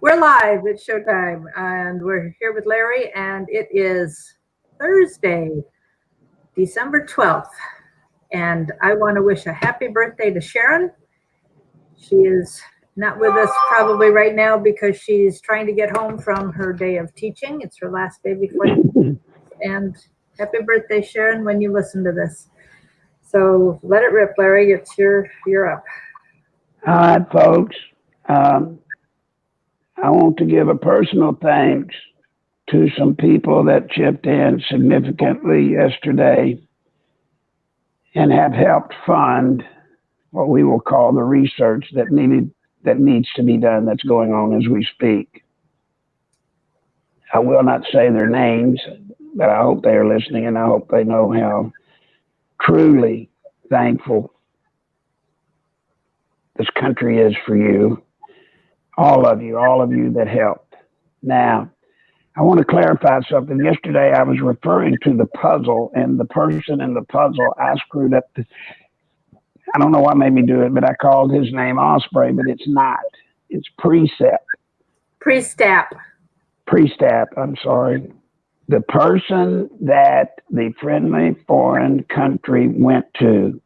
We're live. It's showtime, and we're here with Larry, and it is Thursday, December 12th, and I want to wish a happy birthday to Sharon. She is not with us probably right now because she's trying to get home from her day of teaching. It's her last day before and happy birthday, Sharon, when you listen to this. So let it rip, Larry. You're up. All right, folks. I want to give a personal thanks to some people that chipped in significantly yesterday and have helped fund what we will call the research that needs to be done, that's going on as we speak. I will not say their names, but I hope they are listening, and I hope they know how truly thankful this country is for you. All of you that helped. Now, I want to clarify something. Yesterday, I was referring to the puzzle, and the person in the puzzle, I screwed up. I don't know what made me do it, but I called his name Osprey, but it's not. It's Precept. Precept. I'm sorry. The person that the friendly foreign country went to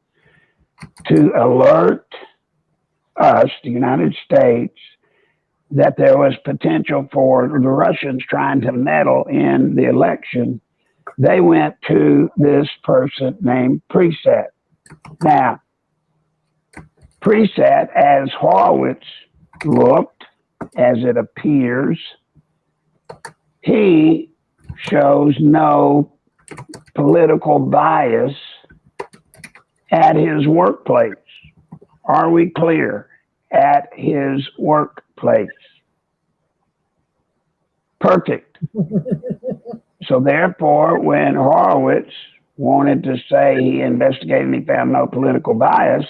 alert us, the United States, that there was potential for the Russians trying to meddle in the election, they went to this person named Precept. Now, Precept, as Horowitz looked, as it appears, he shows no political bias at his workplace. Are we clear? At his workplace. Perfect. So therefore, when Horowitz wanted to say he investigated and he found no political bias,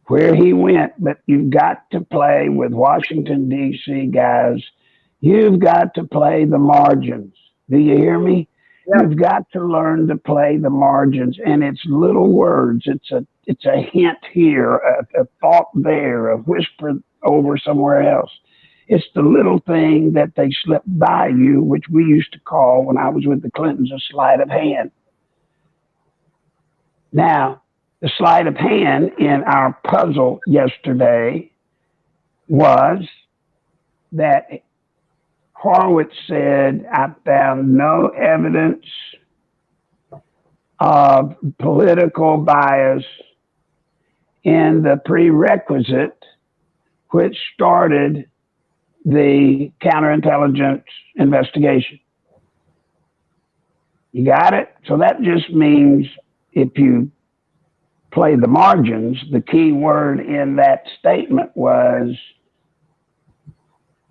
where he went, but you've got to play with Washington, D.C., guys. You've got to play the margins. Do you hear me? Yep. You've got to learn to play the margins, and it's little words. It's a hint here, a thought there, a whisper over somewhere else. It's the little thing that they slip by you, which we used to call, when I was with the Clintons, a sleight of hand. Now, the sleight of hand in our puzzle yesterday was that Horowitz said, I found no evidence of political bias in the prerequisite which started the counterintelligence investigation. You got it? So that just means if you play the margins, the key word in that statement was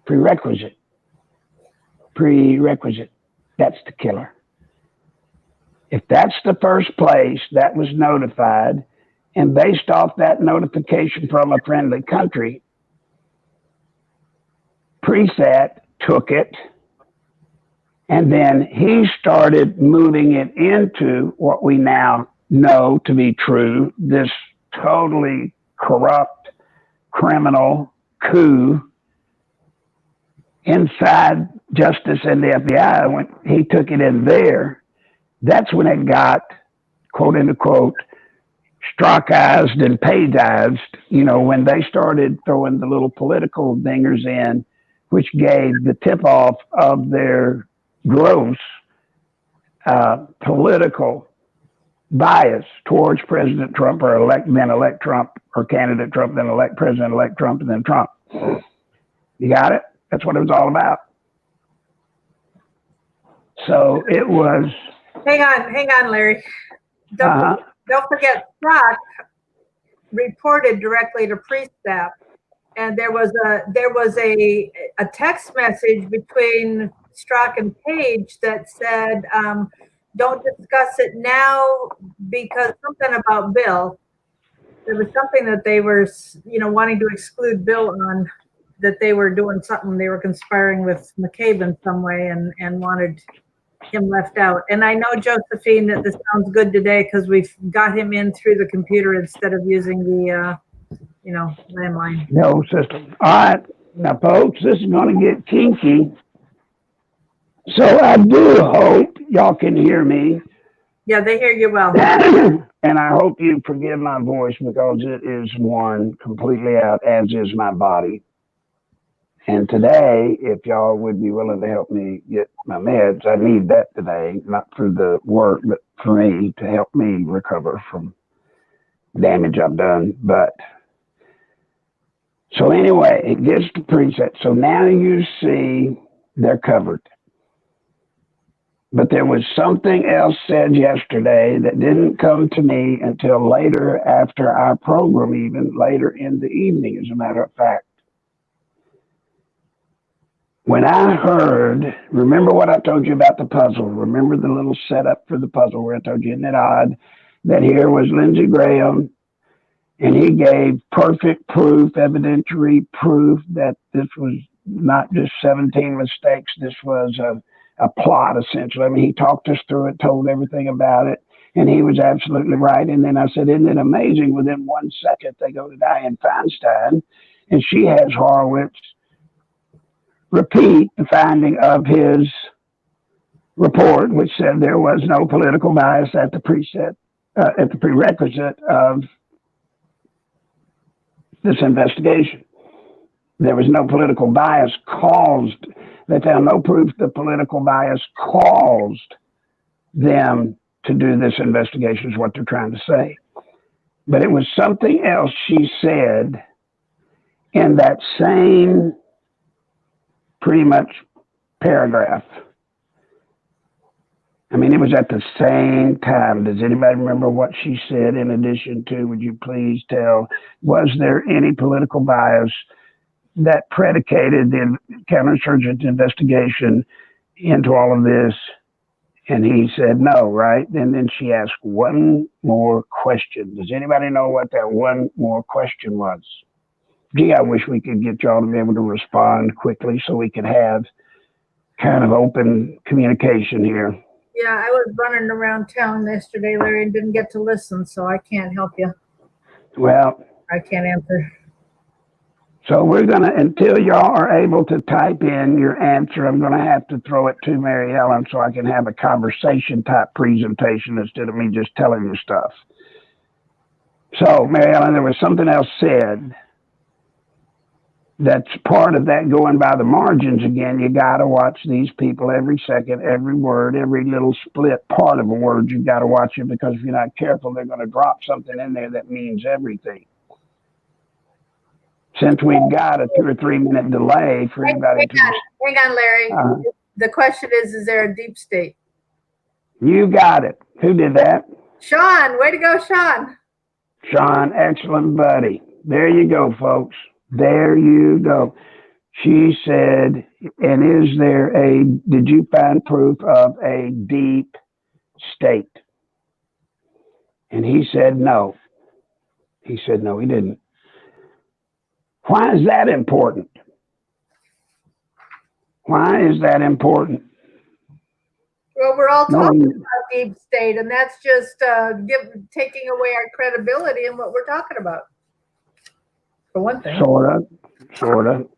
prerequisite. Prerequisite. That's the killer. If that's the first place that was notified, and based off that notification from a friendly country, Precept took it, and then he started moving it into what we now know to be true, this totally corrupt criminal coup inside Justice and the FBI. When he took it in there, that's when it got, quote unquote, Strzokized and Pagized, when they started throwing the little political dingers in, which gave the tip-off of their gross political bias towards President Trump, or then elect Trump, or candidate Trump, then elect President-elect Trump, and then Trump. You got it? That's what it was all about. So it was... Hang on, Larry. Don't forget, Strzok reported directly to Precept, and there was a text message between Strzok and Page that said, "Don't discuss it now because something about Bill." There was something that they were, wanting to exclude Bill on, that they were doing something. They were conspiring with McCabe in some way, and wanted him left out. And I know, Josephine, that this sounds good today because we've got him in through the computer instead of using the, landline. The old system. All right. Now, folks, this is going to get kinky. So I do hope y'all can hear me. Yeah, they hear you well. And I hope you forgive my voice because it is worn completely out, as is my body. And today, if y'all would be willing to help me get my meds, I need that today, not for the work, but for me to help me recover from damage I've done. But so anyway, it gets to precept. So now you see they're covered. But there was something else said yesterday that didn't come to me until later after our program, even later in the evening, as a matter of fact. When I heard, remember what I told you about the puzzle? Remember the little setup for the puzzle where I told you, isn't it odd that here was Lindsey Graham and he gave perfect proof, evidentiary proof that this was not just 17 mistakes, this was a plot, essentially. I mean, he talked us through it, told everything about it, and he was absolutely right. And then I said, isn't it amazing? Within 1 second, they go to Dianne Feinstein, and she has Horowitz repeat the finding of his report, which said there was no political bias at the prerequisite of this investigation. There was no political bias caused. They found no proof that political bias caused them to do this investigation, is what they're trying to say. But it was something else she said in that same pretty much paragraph. I mean, it was at the same time. Does anybody remember what she said in addition to, would you please tell, was there any political bias that predicated the counterinsurgency investigation into all of this? And he said no, right? And then she asked one more question. Does anybody know what that one more question was? Gee, I wish we could get y'all to be able to respond quickly so we could have kind of open communication here. Yeah, I was running around town yesterday, Larry, and didn't get to listen, so I can't help you. Well, I can't answer. So we're going to, until y'all are able to type in your answer, I'm going to have to throw it to Mary Ellen so I can have a conversation type presentation instead of me just telling you stuff. So, Mary Ellen, there was something else said that's part of that going by the margins again. You got to watch these people every second, every word, every little split part of a word. You got to watch it because if you're not careful, they're going to drop something in there that means everything. Since we've got a 2 or 3 minute delay for anybody to... Hang on, Larry. The question is there a deep state? You got it. Who did that? Sean. Way to go, Sean. Sean, excellent buddy. There you go, folks. There you go. She said, and is there did you find proof of a deep state? And he said no. He said no, he didn't. Why is that important? Why is that important? Well, we're all talking about deep state, and that's just taking away our credibility in what we're talking about. For one thing. Sort of.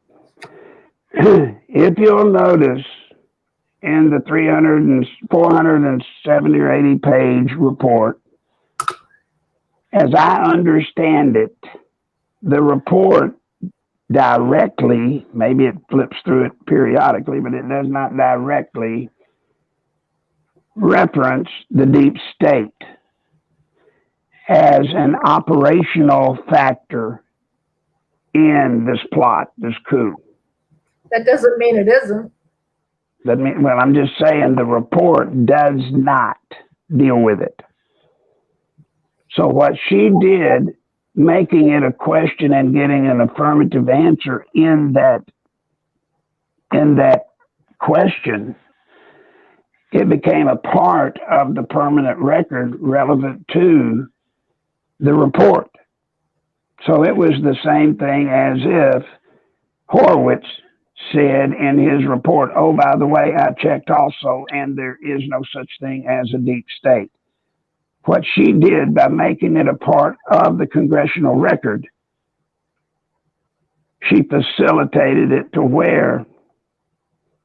If you'll notice in the 470 or 80 page report, as I understand it, the report directly, maybe it flips through it periodically, but it does not directly reference the deep state as an operational factor in this plot, this coup. That doesn't mean it isn't. Well, I'm just saying the report does not deal with it. So what she did, making it a question and getting an affirmative answer in that question, it became a part of the permanent record relevant to the report. So it was the same thing as if Horowitz said in his report, oh, by the way, I checked also, and there is no such thing as a deep state. What she did by making it a part of the congressional record she facilitated it to where,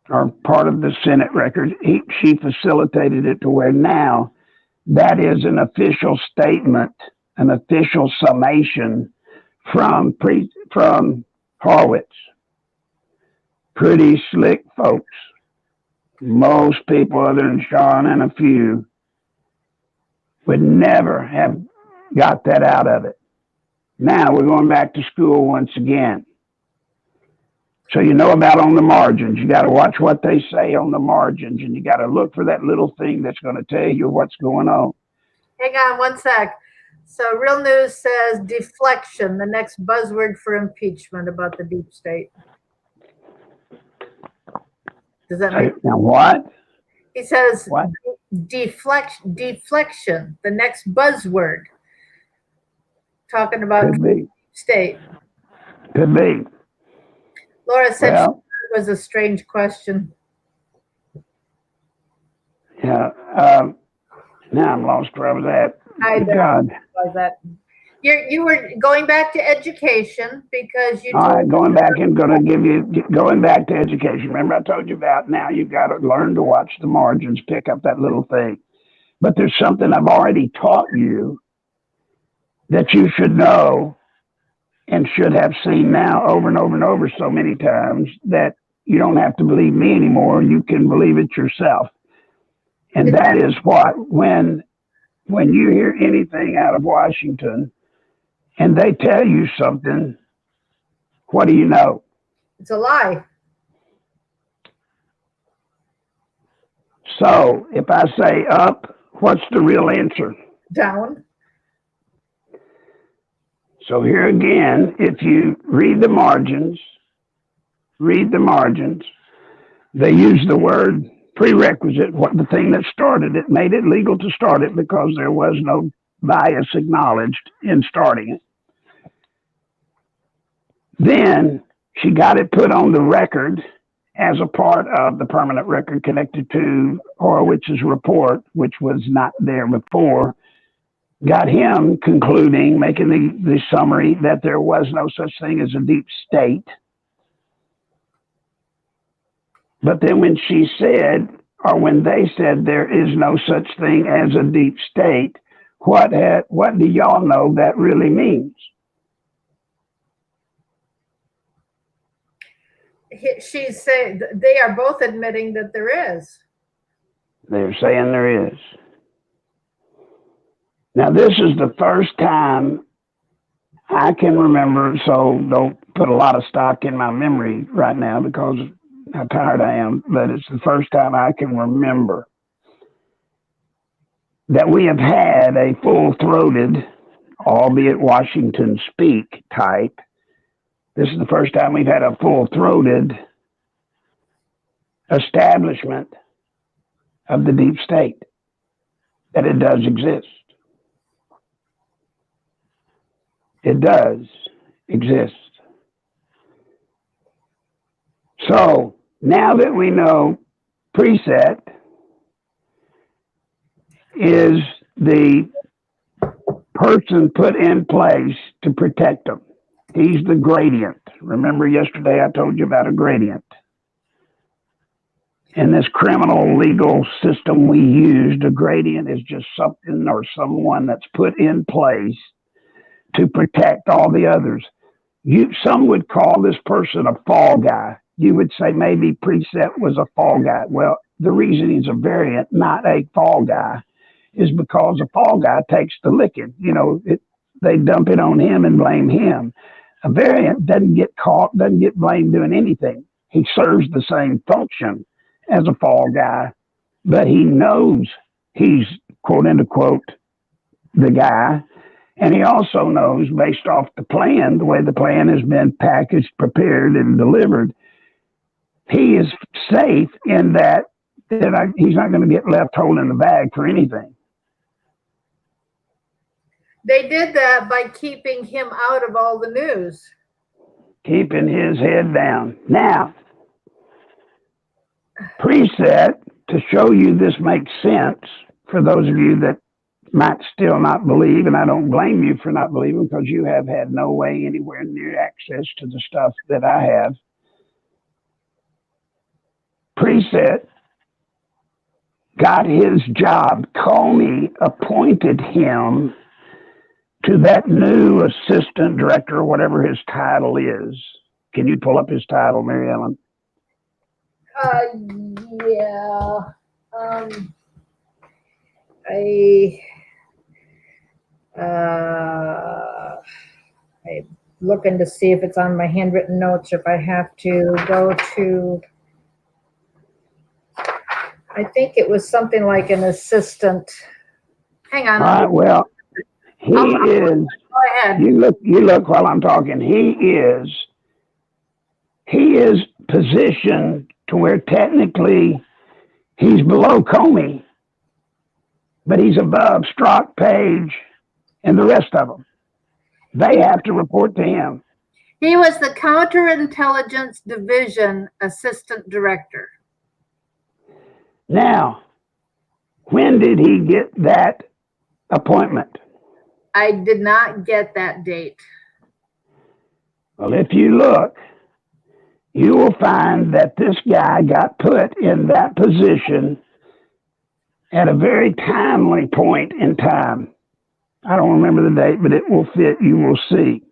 or part of the Senate record, she facilitated it to where now that is an official statement, an official summation from Horowitz. Pretty slick folks. Most people other than Sean and a few would never have got that out of it. Now we're going back to school once again. So you know about on the margins. You got to watch what they say on the margins, and you got to look for that little thing that's going to tell you what's going on. Hang on one sec. So Real News says deflection, the next buzzword for impeachment about the deep state. Does that make Now what? He says what? deflection, the next buzzword. Talking about deep state. Could be. Laura said it was a strange question. Yeah. Now I'm lost where I was at. I know. That. You were going back to education because you. All right, going back to education. Remember I told you about now you've got to learn to watch the margins, pick up that little thing. But there's something I've already taught you that you should know and should have seen now over and over and over so many times that you don't have to believe me anymore. You can believe it yourself. And that is what, when you hear anything out of Washington and they tell you something, what do you know? It's a lie. So if I say up, what's the real answer? Down. So here again, if you read the margins, they use the word prerequisite, what the thing that started it, made it legal to start it because there was no bias acknowledged in starting it. Then she got it put on the record as a part of the permanent record connected to Horowitz's report, which was not there before, got him concluding, making the summary that there was no such thing as a deep state. But then when she said, or when they said there is no such thing as a deep state, what do y'all know that really means? She's saying they are both admitting that there is. They're saying there is. Now, this is the first time I can remember, so don't put a lot of stock in my memory right now because of how tired I am, but it's the first time I can remember that we have had a full-throated, albeit Washington speak type. This is the first time we've had a full-throated establishment of the deep state, that it does exist. It does exist. So now that we know Precept is the person put in place to protect them. He's the gradient. Remember yesterday I told you about a gradient. In this criminal legal system we used, a gradient is just something or someone that's put in place to protect all the others. Some would call this person a fall guy. You would say maybe Precept was a fall guy. Well, the reason he's a variant, not a fall guy, is because a fall guy takes the licking. You know, they dump it on him and blame him. A variant doesn't get caught, doesn't get blamed doing anything. He serves the same function as a fall guy, but he knows he's quote unquote the guy. And he also knows, based off the plan, the way the plan has been packaged, prepared, and delivered, he is safe in that he's not going to get left holding the bag for anything. They did that by keeping him out of all the news. Keeping his head down. Now, Precept, to show you this makes sense, for those of you that might still not believe, and I don't blame you for not believing because you have had no way anywhere near access to the stuff that I have. Precept got his job. Comey appointed him to that new assistant director or whatever his title is. Can you pull up his title, Mary Ellen? Yeah. I'm looking to see if it's on my handwritten notes, or if I have to go to, I think it was something like an assistant. Hang on. All right, well, he is, go ahead. you look while I'm talking, he is positioned to where technically he's below Comey, but he's above Strzok, Page, and the rest of them. They have to report to him. He was the Counterintelligence Division Assistant Director. Now, when did he get that appointment? I did not get that date. Well, if you look, you will find that this guy got put in that position at a very timely point in time. I don't remember the date, but it will fit. You will see.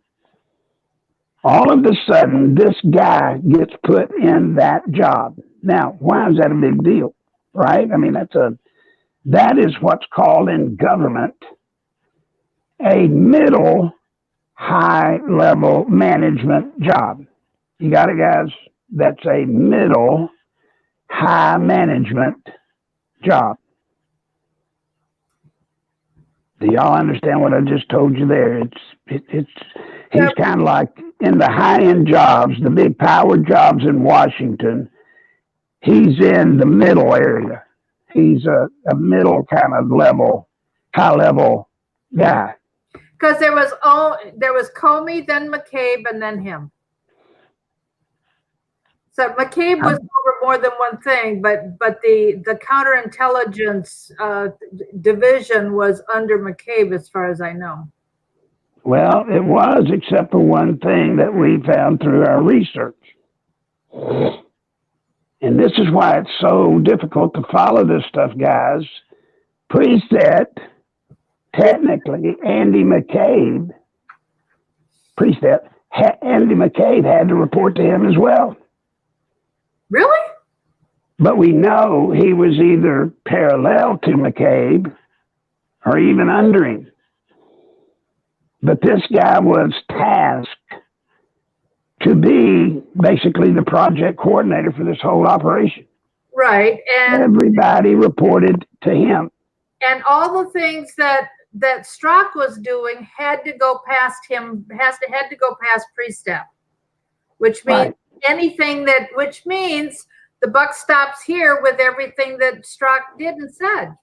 All of a sudden, this guy gets put in that job. Now, why is that a big deal? Right? I mean, that is what's called in government a middle high level management job. You got it, guys? That's a middle high management job. Do y'all understand what I just told you there? He's kind of like in the high-end jobs, the big power jobs in Washington. He's in the middle area. He's a middle kind of level, high-level guy. Because there was Comey, then McCabe, and then him. So McCabe was over more than one thing, but the counterintelligence division was under McCabe, as far as I know. Well, it was, except for one thing that we found through our research. And this is why it's so difficult to follow this stuff, guys. Precept, technically, Andy McCabe had to report to him as well. Really? But we know he was either parallel to McCabe or even under him. But this guy was tasked to be basically the project coordinator for this whole operation. Right. And everybody reported to him. And all the things that Strzok was doing had to go past him, had to go past Precept, which means which means the buck stops here with everything that Strzok did and said.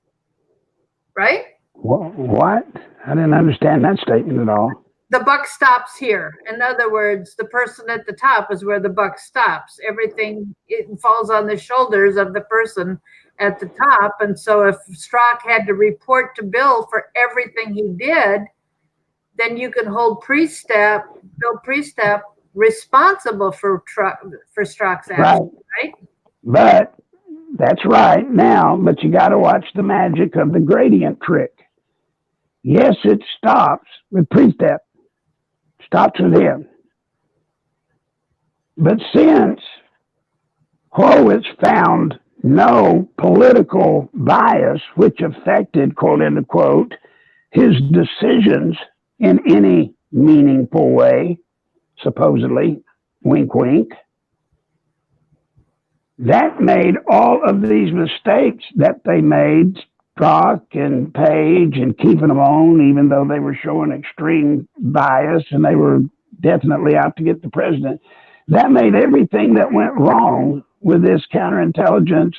Right? What? I didn't understand that statement at all. The buck stops here. In other words, the person at the top is where the buck stops. Everything, it falls on the shoulders of the person at the top. And so if Strzok had to report to Bill for everything he did, then you can hold Bill Precept responsible for Strzok's action, right? But that's right now, but you got to watch the magic of the gradient trick. Yes, it stops with Precept, stops with him. But since Horowitz found no political bias which affected, quote unquote, his decisions in any meaningful way, supposedly, wink, wink, that made all of these mistakes that they made, Strzok and Page, and keeping them on, even though they were showing extreme bias and they were definitely out to get the president, that made everything that went wrong with this counterintelligence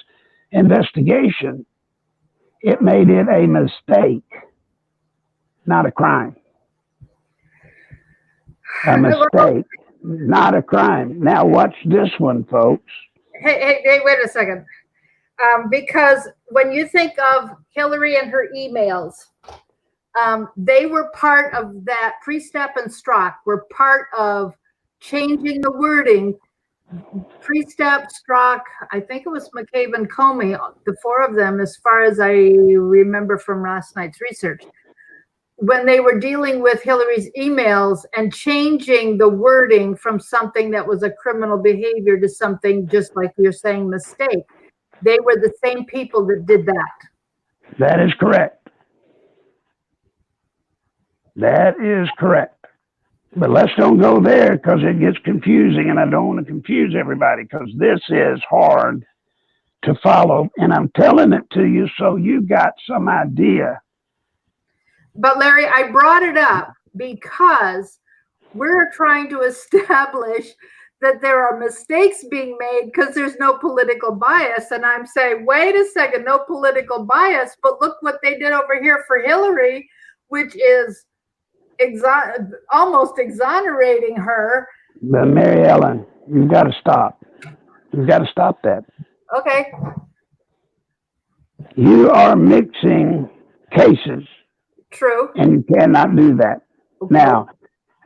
investigation, it made it a mistake, not a crime. A mistake, not a crime. Now watch this one, folks. Hey, wait a second. Because when you think of Hillary and her emails, They were part of that. Precept and Strzok were part of changing the wording. Precept, Strzok, I think it was McCabe and Comey, the four of them, as far as I remember from last night's research, when they were dealing with Hillary's emails and changing the wording from something that was a criminal behavior to something, just like you're saying, mistake. They were the same people that did that. That is correct. That is correct. But let's don't go there because it gets confusing, and I don't want to confuse everybody because this is hard to follow. And I'm telling it to you so you got some idea. But Larry, I brought it up because we're trying to establish that there are mistakes being made because there's no political bias. And I'm saying, wait a second, no political bias, but look what they did over here for Hillary, which is almost exonerating her. But Mary Ellen, you've got to stop. You've got to stop that. Okay. You are mixing cases. True. And you cannot do that. Okay. Now,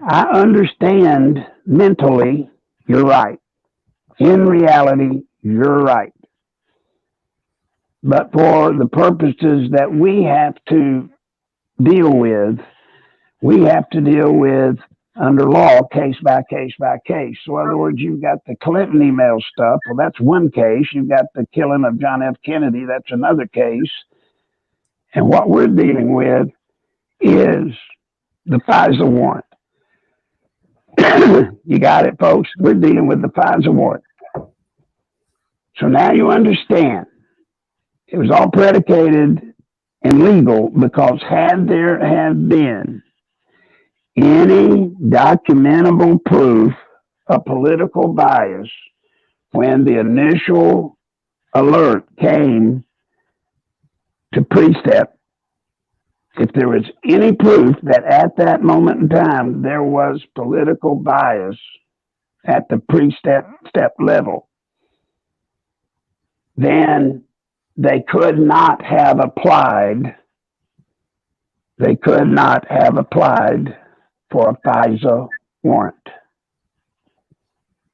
I understand mentally, you're right. In reality, you're right. But for the purposes that we have to deal with, we have to deal with, under law, case by case by case. So in other words, you've got the Clinton email stuff. Well, that's one case. You've got the killing of John F. Kennedy. That's another case. And what we're dealing with is the FISA warrant. You got it, folks? We're dealing with the FISA warrant. So now you understand. It was all predicated and legal because had there have been any documentable proof of political bias when the initial alert came to Precept, if there was any proof that at that moment in time there was political bias at the Precept level, then they could not have applied. They could not have applied for a FISA warrant.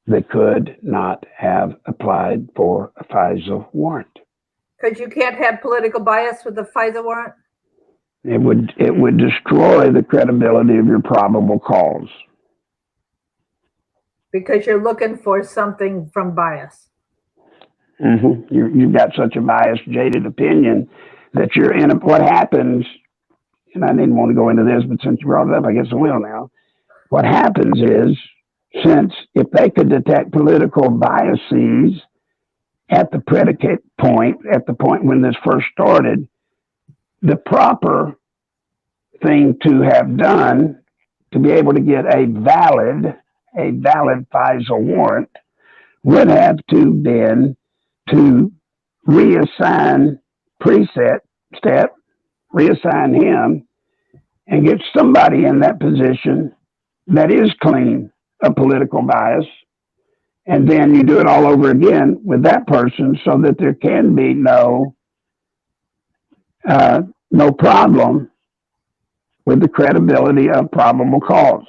They could not have applied for a FISA warrant. Because you can't have political bias with the FISA warrant? It would destroy the credibility of your probable cause. Because you're looking for something from bias. Mm-hmm. You've got such a biased, jaded opinion that you're in what happens, and I didn't want to go into this, but since you brought it up, I guess I will now. What happens is, since if they could detect political biases at the predicate point, at the point when this first started, the proper thing to have done to be able to get a valid FISA warrant would have to been to reassign Precept, reassign him, and get somebody in that position that is clean of political bias, and then you do it all over again with that person so that there can be no problem with the credibility of probable cause.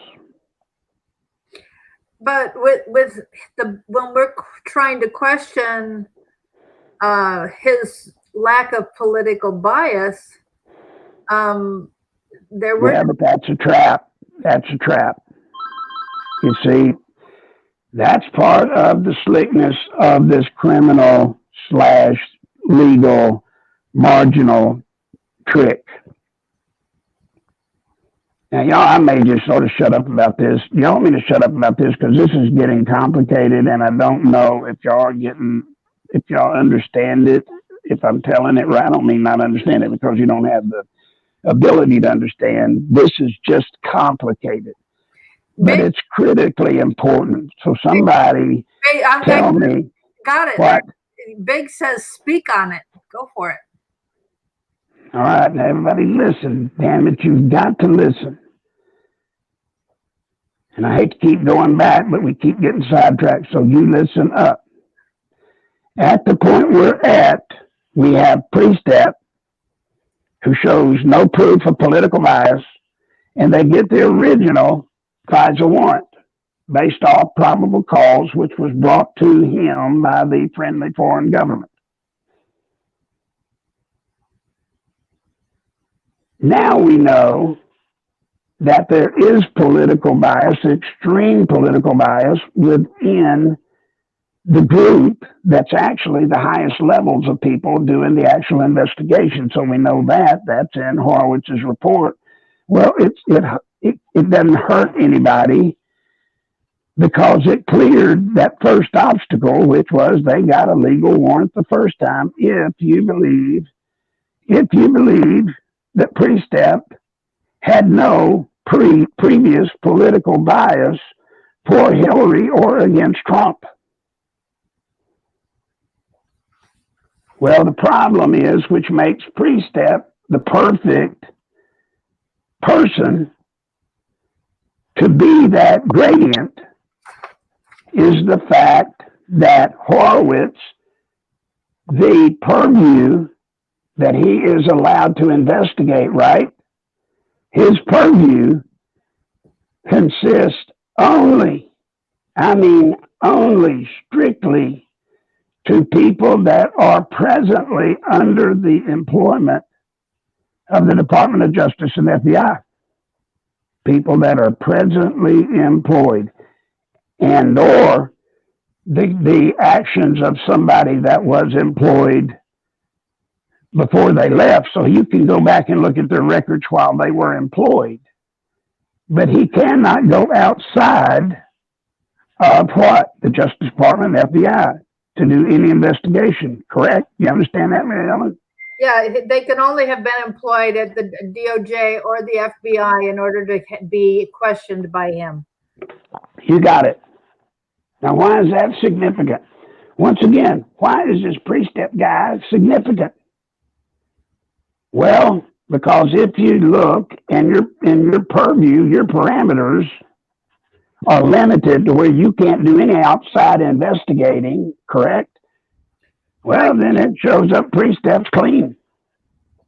But with when we're trying to question his lack of political bias, there were. Yeah, but that's a trap. That's a trap. You see, that's part of the slickness of this criminal / legal marginal trick. Now, y'all, I may just sort of shut up about this. Y'all want me to shut up about this because this is getting complicated, and I don't know if y'all understand it. If I'm telling it right, I don't mean not understand it because you don't have the ability to understand. This is just complicated, but it's critically important. So somebody tell me. Got it. What? Big says speak on it. Go for it. All right, now everybody listen. Damn it, you've got to listen. And I hate to keep going back, but we keep getting sidetracked, so you listen up. At the point we're at, we have Precept who shows no proof of political bias, and they get the original FISA warrant based off probable cause, which was brought to him by the friendly foreign government. Now we know that there is political bias, extreme political bias, within the group that's actually the highest levels of people doing the actual investigation. So we know that. That's in Horowitz's report. Well, it doesn't hurt anybody because it cleared that first obstacle, which was they got a legal warrant the first time. If you believe that Precept had no previous political bias for Hillary or against Trump. Well, the problem is, which makes Precept the perfect person to be that gradient, is the fact that Horowitz, the purview that he is allowed to investigate, right? His purview consists only strictly to people that are presently under the employment of the Department of Justice and FBI. People that are presently employed, and or the actions of somebody that was employed before they left. So you can go back and look at their records while they were employed. But he cannot go outside of what? The Justice Department, FBI, to do any investigation, correct? You understand that, Mary Ellen? Yeah, they can only have been employed at the DOJ or the FBI in order to be questioned by him. You got it. Now, why is that significant? Once again, why is this Precept guy significant? Well, because if you look and your purview, your parameters are limited to where you can't do any outside investigating, correct? Well, then it shows up Precept's clean.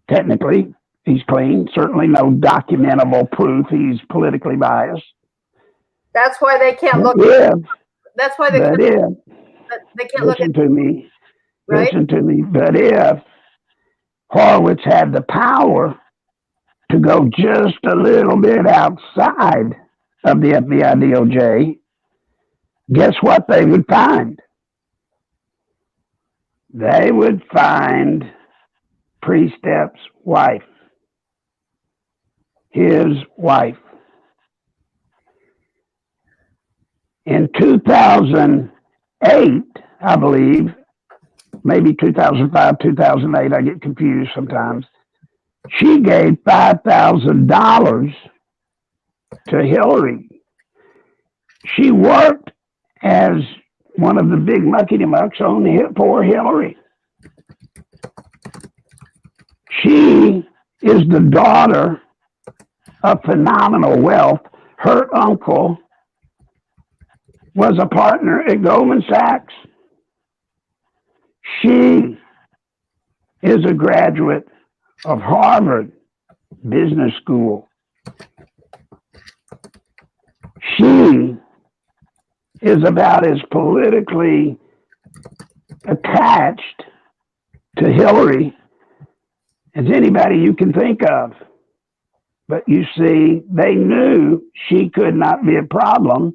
Technically, he's clean. Certainly no documentable proof he's politically biased. That's why they can't look. Yeah. That's why they can't look at me. Right? Listen to me. But if Horowitz had the power to go just a little bit outside of the FBI DOJ, guess what they would find? They would find Precept's wife, his wife. In 2008, I believe, maybe 2005, 2008, I get confused sometimes, she gave $5,000 to Hillary. She worked as one of the big mucky-mucks for Hillary. She is the daughter of phenomenal wealth. Her uncle was a partner at Goldman Sachs. She is a graduate of Harvard Business School. She is about as politically attached to Hillary as anybody you can think of. But you see, they knew she could not be a problem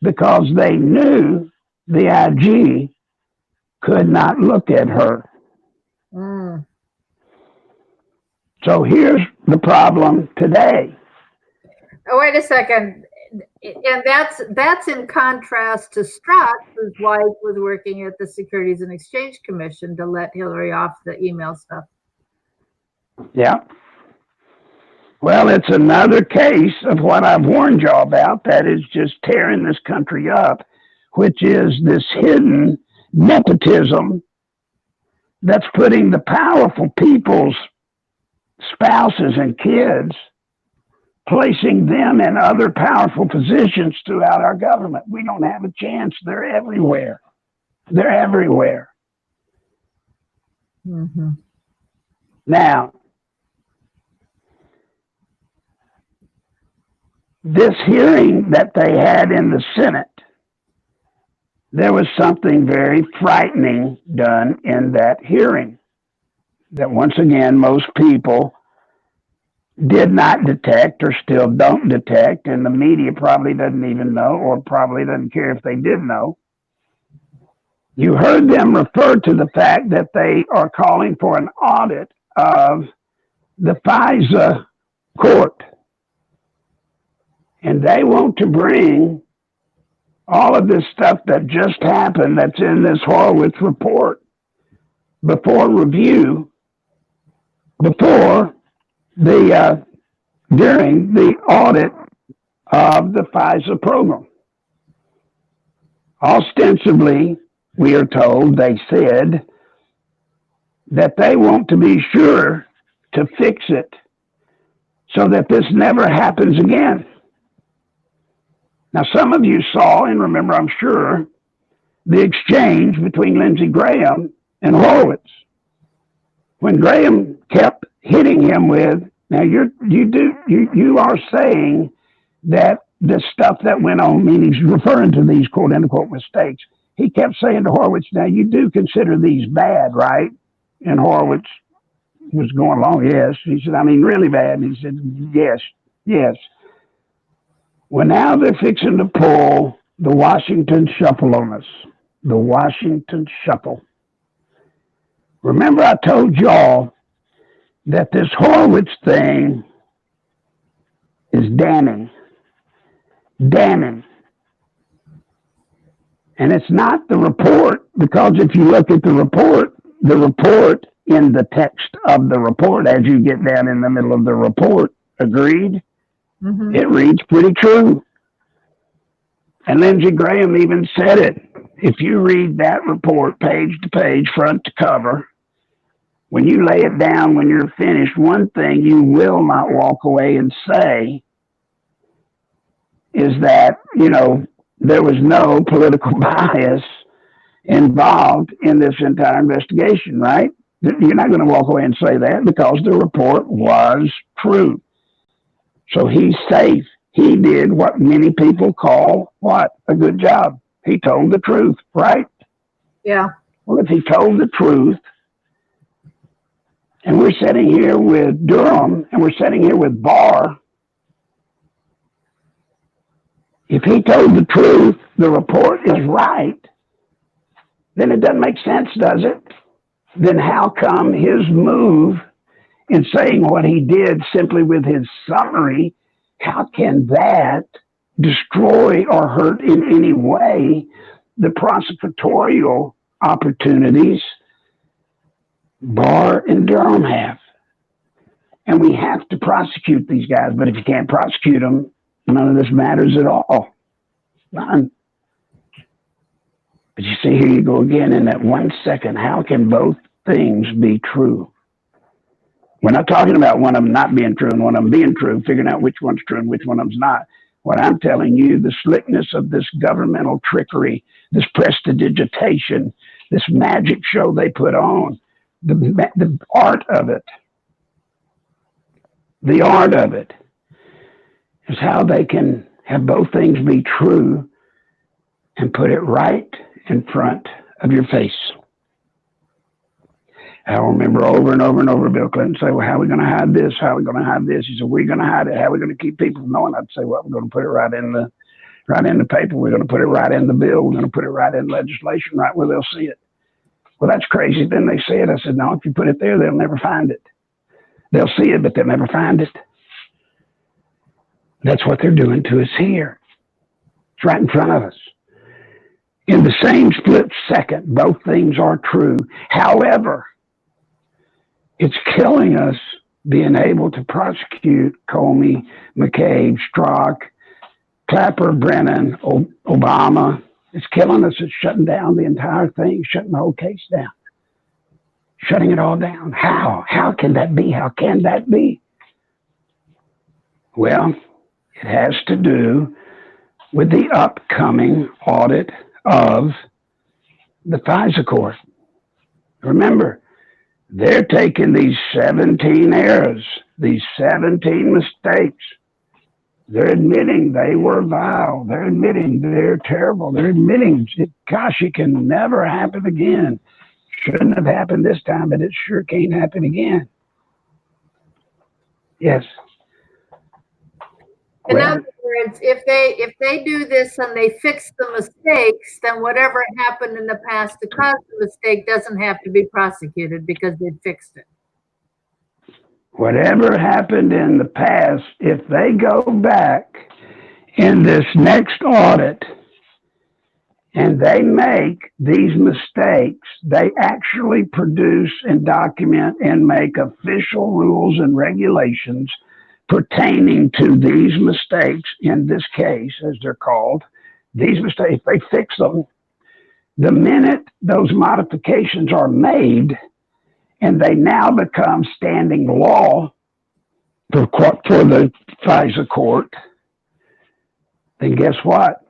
because they knew the IG could not look at her. Mm. So here's the problem today. Oh, wait a second. And that's in contrast to Strzok, whose wife was working at the Securities and Exchange Commission to let Hillary off the email stuff. Yeah. Well, it's another case of what I've warned y'all about that is just tearing this country up, which is this hidden nepotism that's putting the powerful people's spouses and kids, placing them in other powerful positions throughout our government. We don't have a chance. They're everywhere. They're everywhere. Mm-hmm. Now, this hearing that they had in the Senate, there was something very frightening done in that hearing that once again most people did not detect or still don't detect, and the media probably doesn't even know or probably doesn't care if they did know. You heard them refer to the fact that they are calling for an audit of the FISA court. And they want to bring all of this stuff that just happened that's in this Horowitz report before review, before the during the audit of the FISA program. Ostensibly, we are told, they said that they want to be sure to fix it so that this never happens again. Now, some of you saw and remember, I'm sure, the exchange between Lindsey Graham and Horowitz. When Graham kept hitting him with, now you are saying that the stuff that went on, meaning he's referring to these quote unquote mistakes. He kept saying to Horowitz, now you do consider these bad, right? And Horowitz was going along, yes. He said, I mean, really bad. And he said, yes. Well, now they're fixing to pull the Washington Shuffle on us. The Washington Shuffle. Remember I told y'all that this Horowitz thing is damning. Damning. And it's not the report, because if you look at the report in the text of the report, as you get down in the middle of the report, agreed? Mm-hmm. It reads pretty true. And Lindsey Graham even said it. If you read that report page to page, front to cover, when you lay it down, when you're finished, one thing you will not walk away and say is that, there was no political bias involved in this entire investigation, right? You're not going to walk away and say that because the report was true. So he's safe. He did what many people call what? A good job. He told the truth, right? Yeah. Well, if he told the truth, and we're sitting here with Durham, and we're sitting here with Barr, if he told the truth, the report is right, then it doesn't make sense, does it? Then how come his move in saying what he did simply with his summary, how can that destroy or hurt in any way the prosecutorial opportunities Barr and Durham have? And we have to prosecute these guys, but if you can't prosecute them, none of this matters at all. None. But you see, here you go again in that 1 second. How can both things be true? We're not talking about one of them not being true and one of them being true, figuring out which one's true and which one of them's not. What I'm telling you, the slickness of this governmental trickery, this prestidigitation, this magic show they put on, the art of it, is how they can have both things be true and put it right in front of your face. I remember over and over and over Bill Clinton say, well, how are we going to hide this? How are we going to hide this? He said, we're going to hide it. How are we going to keep people from knowing? I'd say, well, we're going to put it right in the paper. We're going to put it right in the bill. We're going to put it right in legislation, right where they'll see it. Well, that's crazy. Then they said, I said, no, if you put it there, they'll never find it. They'll see it, but they'll never find it. That's what they're doing to us here. It's right in front of us. In the same split second, both things are true. However, it's killing us being able to prosecute Comey, McCabe, Strzok, Clapper, Brennan, Obama. It's killing us. It's shutting down the entire thing, shutting the whole case down, shutting it all down. How? How can that be? How can that be? Well, it has to do with the upcoming audit of the FISA court. Remember, they're taking these 17 errors, these 17 mistakes, They're admitting they were vile. They're admitting they're terrible. They're admitting, gosh, it can never happen again. Shouldn't have happened this time, but it sure can't happen again. Yes. In other words, if they do this and they fix the mistakes, then whatever happened in the past to cause the mistake doesn't have to be prosecuted because they fixed it. Whatever happened in the past, if they go back in this next audit and they make these mistakes, they actually produce and document and make official rules and regulations pertaining to these mistakes, in this case, as they're called, these mistakes, they fix them. The minute those modifications are made and they now become standing law for the FISA court, then guess what?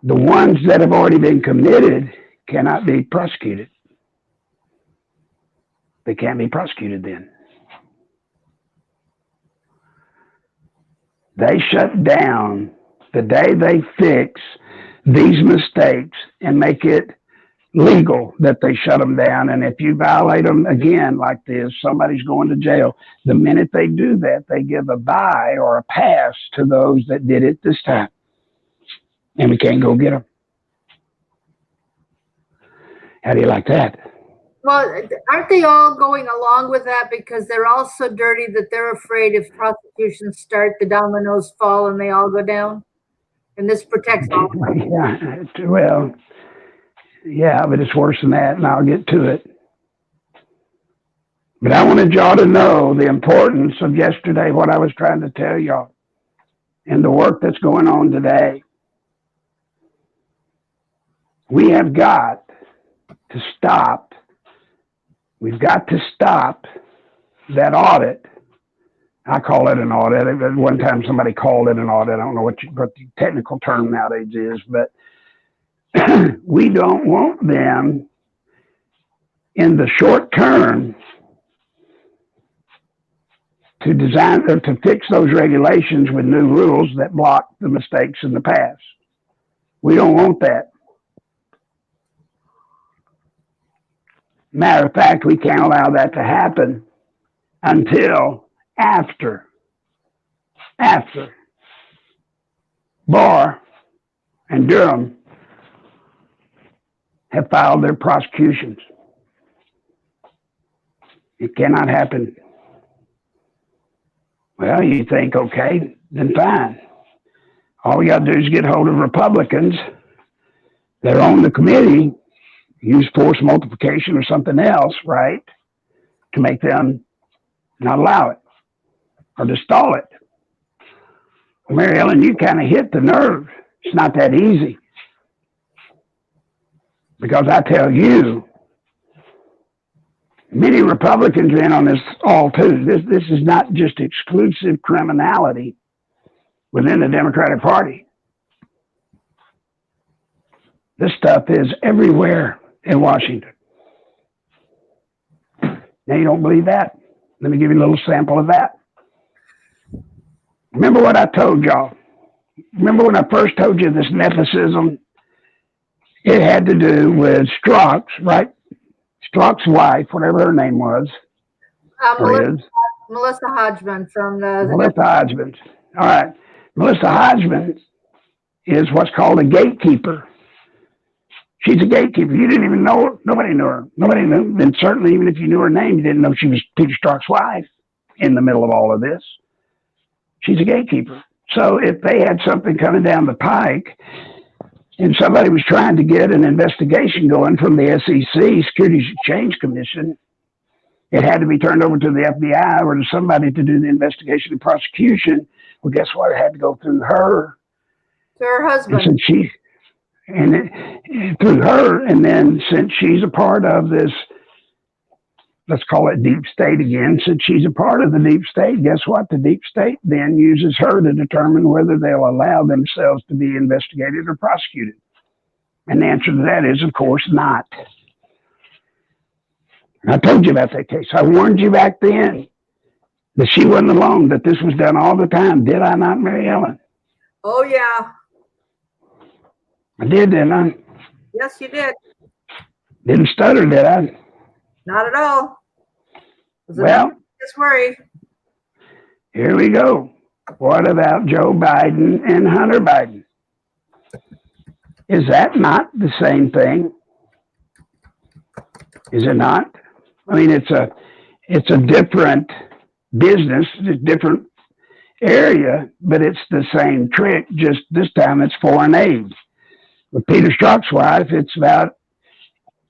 The ones that have already been committed cannot be prosecuted. They can't be prosecuted then. They shut down the day they fix these mistakes and make it legal that they shut them down. And if you violate them again like this, somebody's going to jail. The minute they do that, they give a bye or a pass to those that did it this time. And we can't go get them. How do you like that? Well, aren't they all going along with that because they're all so dirty that they're afraid if prosecutions start, the dominoes fall and they all go down? And this protects all of them. Yeah, well, yeah, but it's worse than that, and I'll get to it. But I wanted y'all to know the importance of yesterday, what I was trying to tell y'all, and the work that's going on today. We have got to stop. We've got to stop that audit. I call it an audit. At one time somebody called it an audit. I don't know what the technical term nowadays is, but we don't want them in the short term to design or to fix those regulations with new rules that block the mistakes in the past. We don't want that. Matter of fact, we can't allow that to happen until after Barr and Durham have filed their prosecutions. It cannot happen. Well, you think, okay, then fine. All we got to do is get hold of Republicans that are on the committee, use force multiplication or something else, right, to make them not allow it or to stall it. Well, Mary Ellen, you kind of hit the nerve. It's not that easy. Because I tell you, many Republicans are in on this all too. This is not just exclusive criminality within the Democratic Party. This stuff is everywhere in Washington. Now, you don't believe that? Let me give you a little sample of that. Remember what I told y'all? Remember when I first told you this Nepotism? It had to do with Strzok's, right? Strzok's wife, whatever her name was. Melissa Hodgman from the... Melissa Hodgman. All right. Melissa Hodgman is what's called a gatekeeper. She's a gatekeeper. You didn't even know her. Nobody knew her. Nobody knew. And certainly, even if you knew her name, you didn't know she was Peter Strzok's wife in the middle of all of this. She's a gatekeeper. So if they had something coming down the pike and somebody was trying to get an investigation going from the SEC, Securities Exchange Commission, it had to be turned over to the FBI or to somebody to do the investigation and prosecution. Well, guess what? It had to go through her. To her husband. And since through her, and then since she's a part of this, let's call it deep state again, since she's a part of the deep state, guess what? The deep state then uses her to determine whether they'll allow themselves to be investigated or prosecuted. And the answer to that is, of course, not. I told you about that case. I warned you back then That she wasn't alone, that this was done all the time. Did I not, Mary Ellen? Oh, yeah. I did, didn't I? Yes, you did. Didn't stutter, did I? Not at all. Well, just worry. Here we go. What about Joe Biden and Hunter Biden? Is that not the same thing? Is it not? I mean, it's a different business, a different area, but it's the same trick. Just this time, it's foreign aid. With Peter Strzok's wife, it's about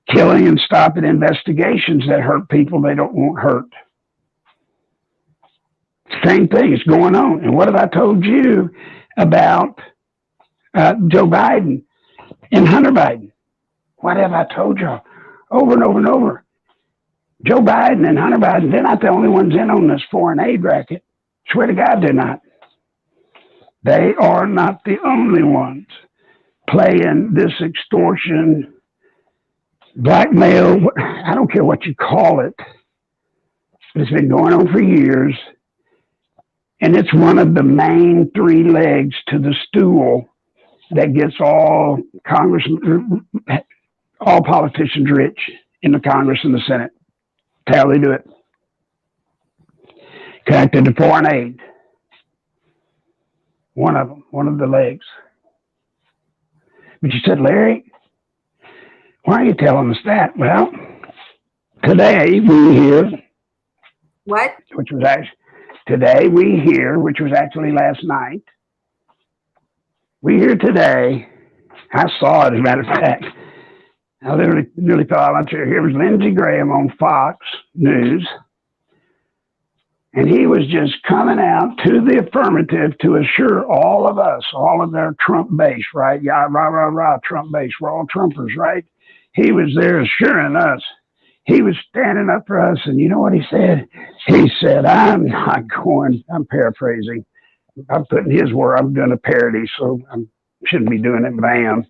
killing and stopping investigations that hurt people they don't want hurt. Same thing is going on. And what have I told you about Joe Biden and Hunter Biden? What have I told you over and over and over? Joe Biden and Hunter Biden, they're not the only ones in on this foreign aid racket. Swear to God, they're not. They are not the only ones playing this extortion, blackmail, I don't care what you call it. It's been going on for years. And it's one of the main three legs to the stool that gets all politicians rich in the Congress and the Senate. That's how they do it. Connected to foreign aid. One of them, one of the legs. But you said, Larry, why are you telling us that? Well, today we hear. What? Today we hear, which was actually last night, we hear today, I saw it as a matter of fact, I literally nearly fell out of my chair. Here was Lindsey Graham on Fox News, and he was just coming out to the affirmative to assure all of us, all of their Trump base, right? Yeah, rah, rah, rah, Trump base. We're all Trumpers, right? He was there assuring us. He was standing up for us, and you know what he said? He said, I'm paraphrasing. I'm putting his word, I'm doing a parody, so I shouldn't be doing it, but I am.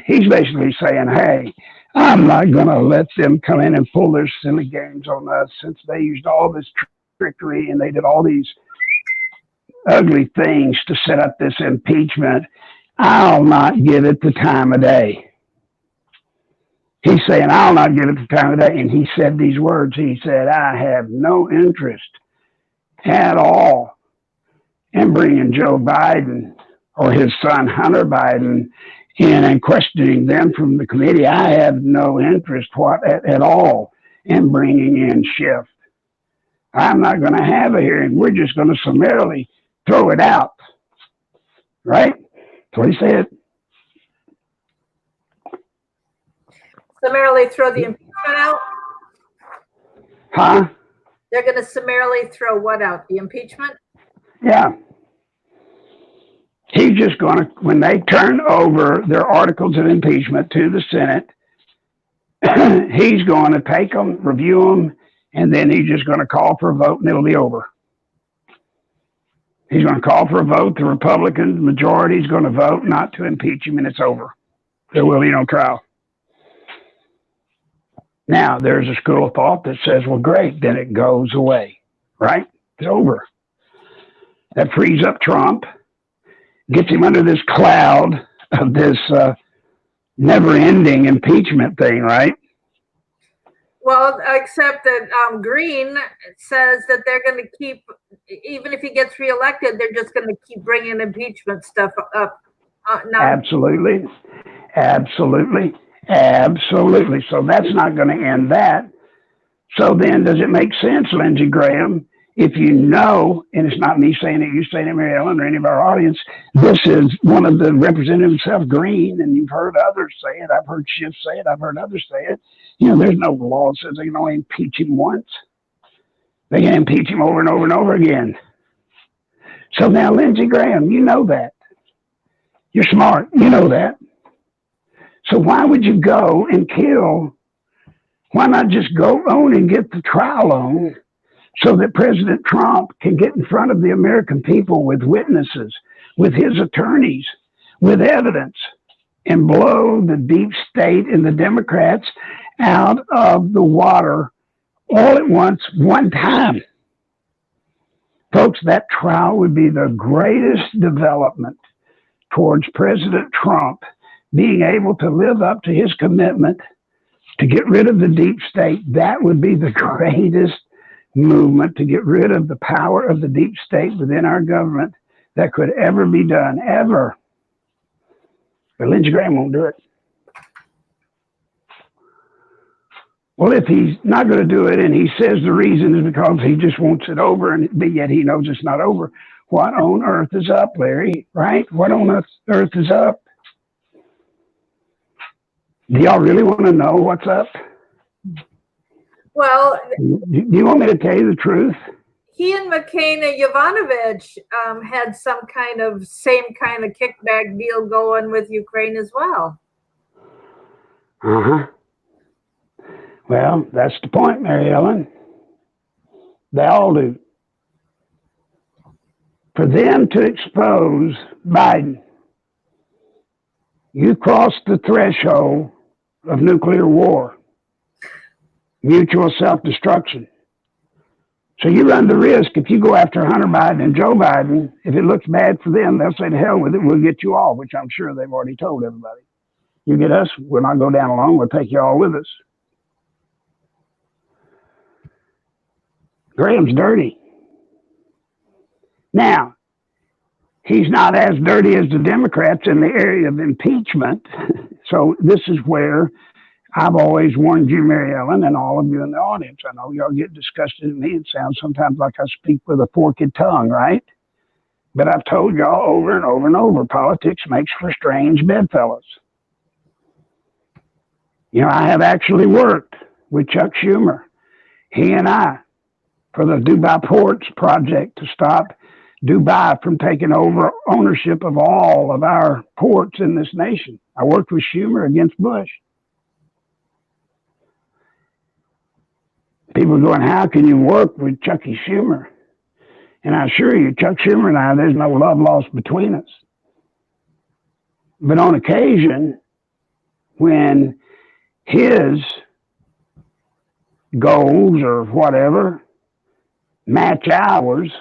He's basically saying, hey, I'm not going to let them come in and pull their silly games on us since they used all this trickery and they did all these ugly things to set up this impeachment. I'll not give it the time of day. He's saying, I'll not give it the time of day. And he said these words. He said, I have no interest at all in bringing Joe Biden or his son Hunter Biden in and questioning them from the committee. I have no interest at all in bringing in Schiff. I'm not going to have a hearing. We're just going to summarily throw it out. Right? That's what he said. Summarily throw the impeachment out? Huh? They're going to summarily throw what out? The impeachment? Yeah. He's just going to, when they turn over their articles of impeachment to the Senate, he's going to take them, review them, and then he's just going to call for a vote and it'll be over. He's going to call for a vote. The Republican majority is going to vote not to impeach him and it's over. There will be no trial. Now, there's a school of thought that says, well, great, then it goes away, right? It's over. That frees up Trump, gets him under this cloud of this never-ending impeachment thing, right? Well, except that Green says that they're going to keep, even if he gets reelected, they're just going to keep bringing impeachment stuff up. Absolutely. Absolutely. Absolutely. So that's not going to end that. So then does it make sense, Lindsey Graham, if you know, and it's not me saying it, you saying it, Mary Ellen, or any of our audience, this is one of the representatives of Green, and you've heard others say it. I've heard Schiff say it. I've heard others say it. You know, there's no law that says they can only impeach him once. They can impeach him over and over and over again. So now, Lindsey Graham, you know that. You're smart. You know that. So why would you go and kill? Why not just go on and get the trial on so that President Trump can get in front of the American people with witnesses, with his attorneys, with evidence, and blow the deep state and the Democrats out of the water all at once, one time? Folks, that trial would be the greatest development towards President Trump being able to live up to his commitment to get rid of the deep state. That would be the greatest movement to get rid of the power of the deep state within our government that could ever be done, ever. But Lindsey Graham won't do it. Well, if he's not going to do it and he says the reason is because he just wants it over, but yet he knows it's not over, what on earth is up, Larry? Right? What on earth is up? Do y'all really want to know what's up? Well, do you want me to tell you the truth? He and McCain and Yovanovitch had some kind of same kind of kickback deal going with Ukraine as well. Uh-huh. Well, that's the point, Mary Ellen. They all do. For them to expose Biden, you crossed the threshold of nuclear war, mutual self-destruction. So you run the risk, if you go after Hunter Biden and Joe Biden, if it looks bad for them, they'll say to hell with it, we'll get you all, which I'm sure they've already told everybody. You get us, we'll not go down alone, we'll take you all with us. Graham's dirty. Now, he's not as dirty as the Democrats in the area of impeachment. So this is where I've always warned you, Mary Ellen, and all of you in the audience. I know y'all get disgusted at me. It sounds sometimes like I speak with a forked tongue, right? But I've told y'all over and over and over, politics makes for strange bedfellows. You know, I have actually worked with Chuck Schumer. He and I, for the Dubai Ports project to stop Dubai from taking over ownership of all of our ports in this nation. I worked with Schumer against Bush. People are going, how can you work with Chucky Schumer? And I assure you, Chuck Schumer and I, there's no love lost between us. But on occasion, when his goals or whatever match ours,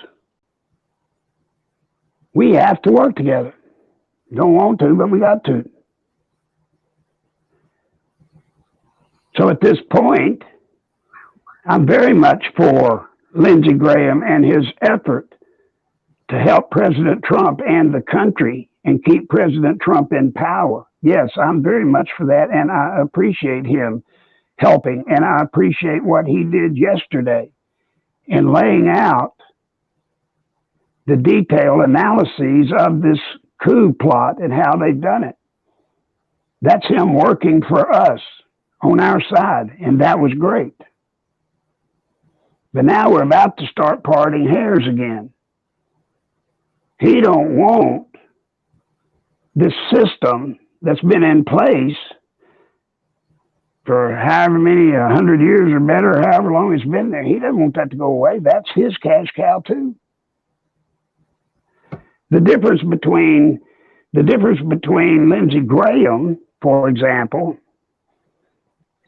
we have to work together. Don't want to, but we got to. So at this point, I'm very much for Lindsey Graham and his effort to help President Trump and the country and keep President Trump in power. Yes, I'm very much for that, and I appreciate him helping, and I appreciate what he did yesterday in laying out the detailed analyses of this coup plot and how they've done it. That's him working for us on our side, and that was great. But now we're about to start parting hairs again. He don't want this system that's been in place for however many, 100 years or better, however long it's been there. He doesn't want that to go away. That's his cash cow too. The difference between Lindsey Graham, for example,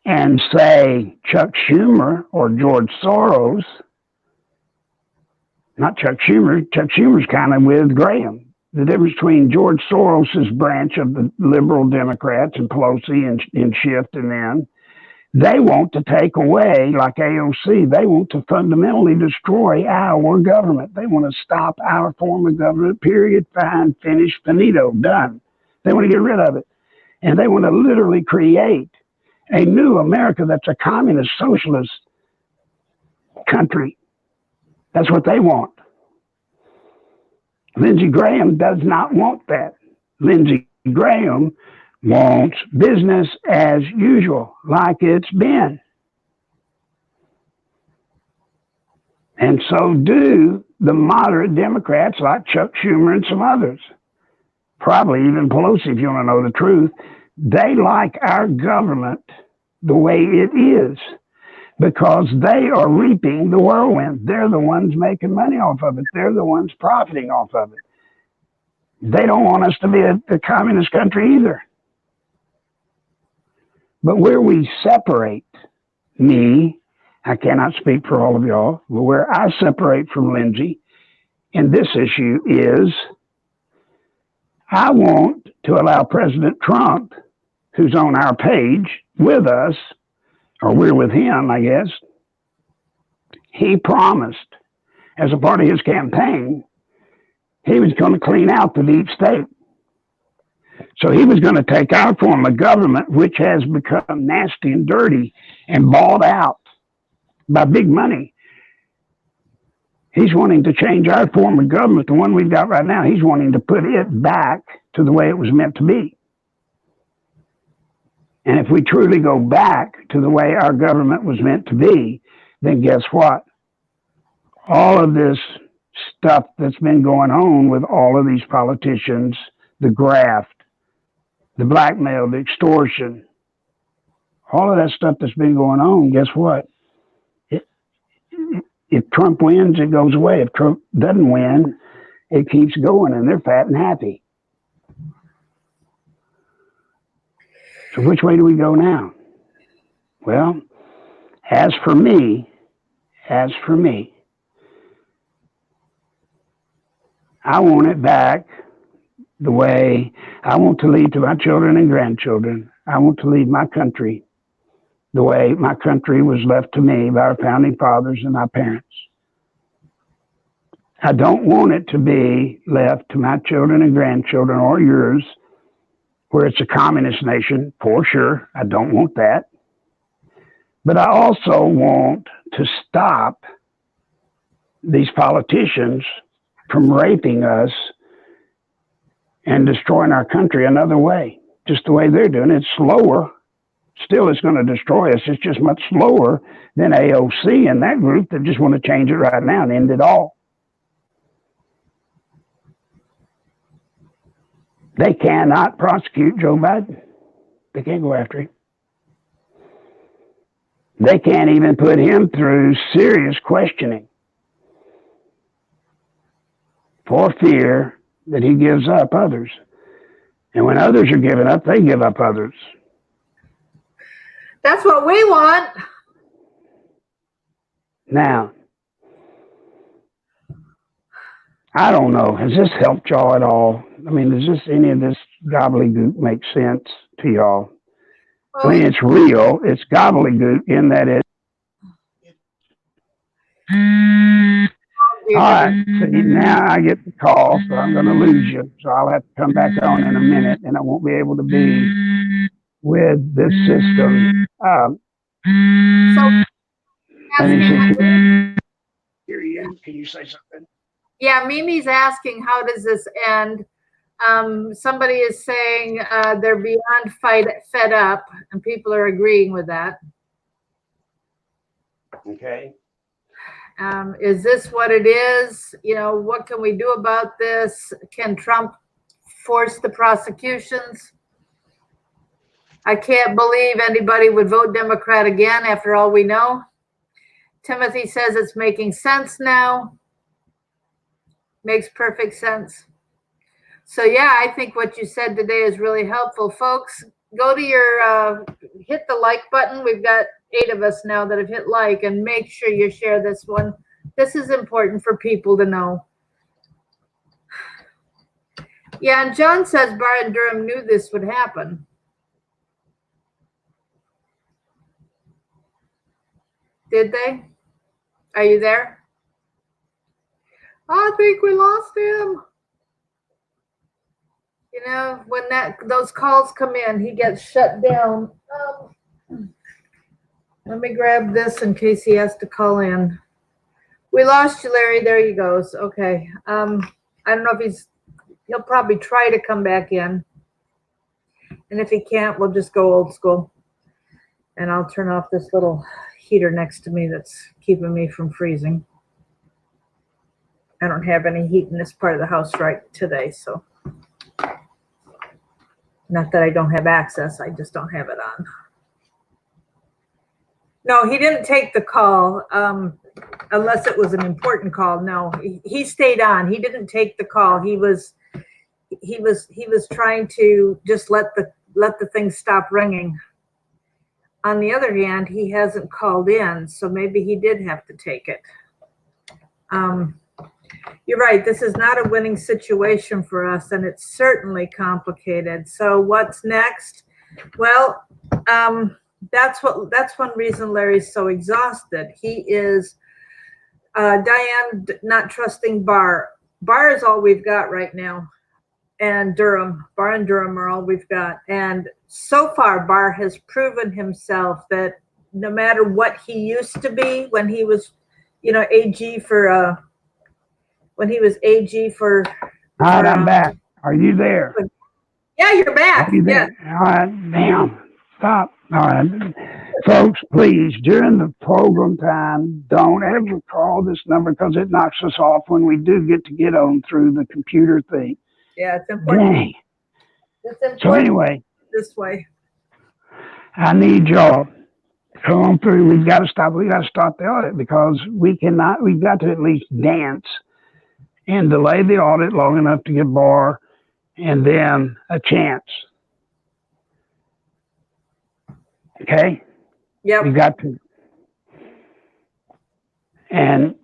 and say Chuck Schumer or George Soros, not Chuck Schumer's kind of with Graham. The difference between George Soros's branch of the liberal Democrats and Pelosi and Schiff and them, they want to take away, like AOC, they want to fundamentally destroy our government. They want to stop our form of government, period, fine, finished, finito, done. They want to get rid of it. And they want to literally create a new America that's a communist, socialist country. That's what they want. Lindsey Graham does not want that. Lindsey Graham wants business as usual, like it's been. And so do the moderate Democrats like Chuck Schumer and some others. Probably even Pelosi, if you want to know the truth. They like our government the way it is because they are reaping the whirlwind. They're the ones making money off of it. They're the ones profiting off of it. They don't want us to be a communist country either. But where we separate, I cannot speak for all of y'all, but where I separate from Lindsey in this issue is I want to allow President Trump, who's on our page with us, or we're with him, I guess. He promised as a part of his campaign, he was going to clean out the deep state. So he was going to take our form of government, which has become nasty and dirty and bought out by big money. He's wanting to change our form of government, the one we've got right now. He's wanting to put it back to the way it was meant to be. And if we truly go back to the way our government was meant to be, then guess what? All of this stuff that's been going on with all of these politicians, the graft, the blackmail, the extortion, all of that stuff that's been going on, guess what? If Trump wins, it goes away. If Trump doesn't win, it keeps going, and they're fat and happy. So which way do we go now? Well, as for me, I want it back the way I want to leave to my children and grandchildren. I want to leave my country the way my country was left to me by our founding fathers and my parents. I don't want it to be left to my children and grandchildren or yours where it's a communist nation, for sure. I don't want that. But I also want to stop these politicians from raping us and destroying our country another way, just the way they're doing it. It's slower. Still, it's going to destroy us. It's just much slower than AOC and that group that just want to change it right now and end it all. They cannot prosecute Joe Biden. They can't go after him. They can't even put him through serious questioning for fear that he gives up others. And when others are given up, they give up others. That's what we want. Now, I don't know. Has this helped y'all at all? I mean, does this any of this gobbledygook make sense to y'all? I mean, it's real. It's gobbledygook in that it. All right. So now I get the call, so I'm going to lose you. So I'll have to come back on in a minute, and I won't be able to be with this system. Can you say something? Yeah, Mimi's asking, how does this end? Somebody is saying they're beyond fed up, and people are agreeing with that. Okay. Is this what it is? You know, what can we do about this? Can Trump force the prosecutions? I can't believe anybody would vote Democrat again after all we know. Timothy says it's making sense now. Makes perfect sense. So yeah, I think what you said today is really helpful. Folks, go to your, hit the like button. We've got 8 of us now that have hit like, and make sure you share this one. This is important for people to know. Yeah, and John says Barr and Durham knew this would happen. Did they? Are you there? I think we lost him. You know, when those calls come in, he gets shut down. Let me grab this in case he has to call in. We lost you, Larry. There he goes. Okay. I don't know if he'll probably try to come back in. And if he can't, we'll just go old school. And I'll turn off this little heater next to me that's keeping me from freezing. I don't have any heat in this part of the house right today, so. Not that I don't have access, I just don't have it on. No, he didn't take the call, unless it was an important call. No, he stayed on. He didn't take the call. He was trying to just let the thing stop ringing. On the other hand, he hasn't called in, so maybe he did have to take it. You're right. This is not a winning situation for us, and it's certainly complicated. So what's next? Well, that's one reason Larry's so exhausted. He is Diane not trusting Barr. Barr is all we've got right now, and Durham. Barr and Durham are all we've got. And so far, Barr has proven himself that no matter what he used to be when he was, AG for. When he was AG for. All right, I'm back. Are you there? Yeah, you're back. Are you there? Yeah. All right, damn. Stop. All right. Folks, please, during the program time, don't ever call this number because it knocks us off when we do get on through the computer thing. Yeah, it's important. Dang. It's important. So anyway. This way. I need y'all to come on through. We've got to stop the audit because we've got to at least dance and delay the audit long enough to get Barr and then a chance. Okay? Yep. We got to. And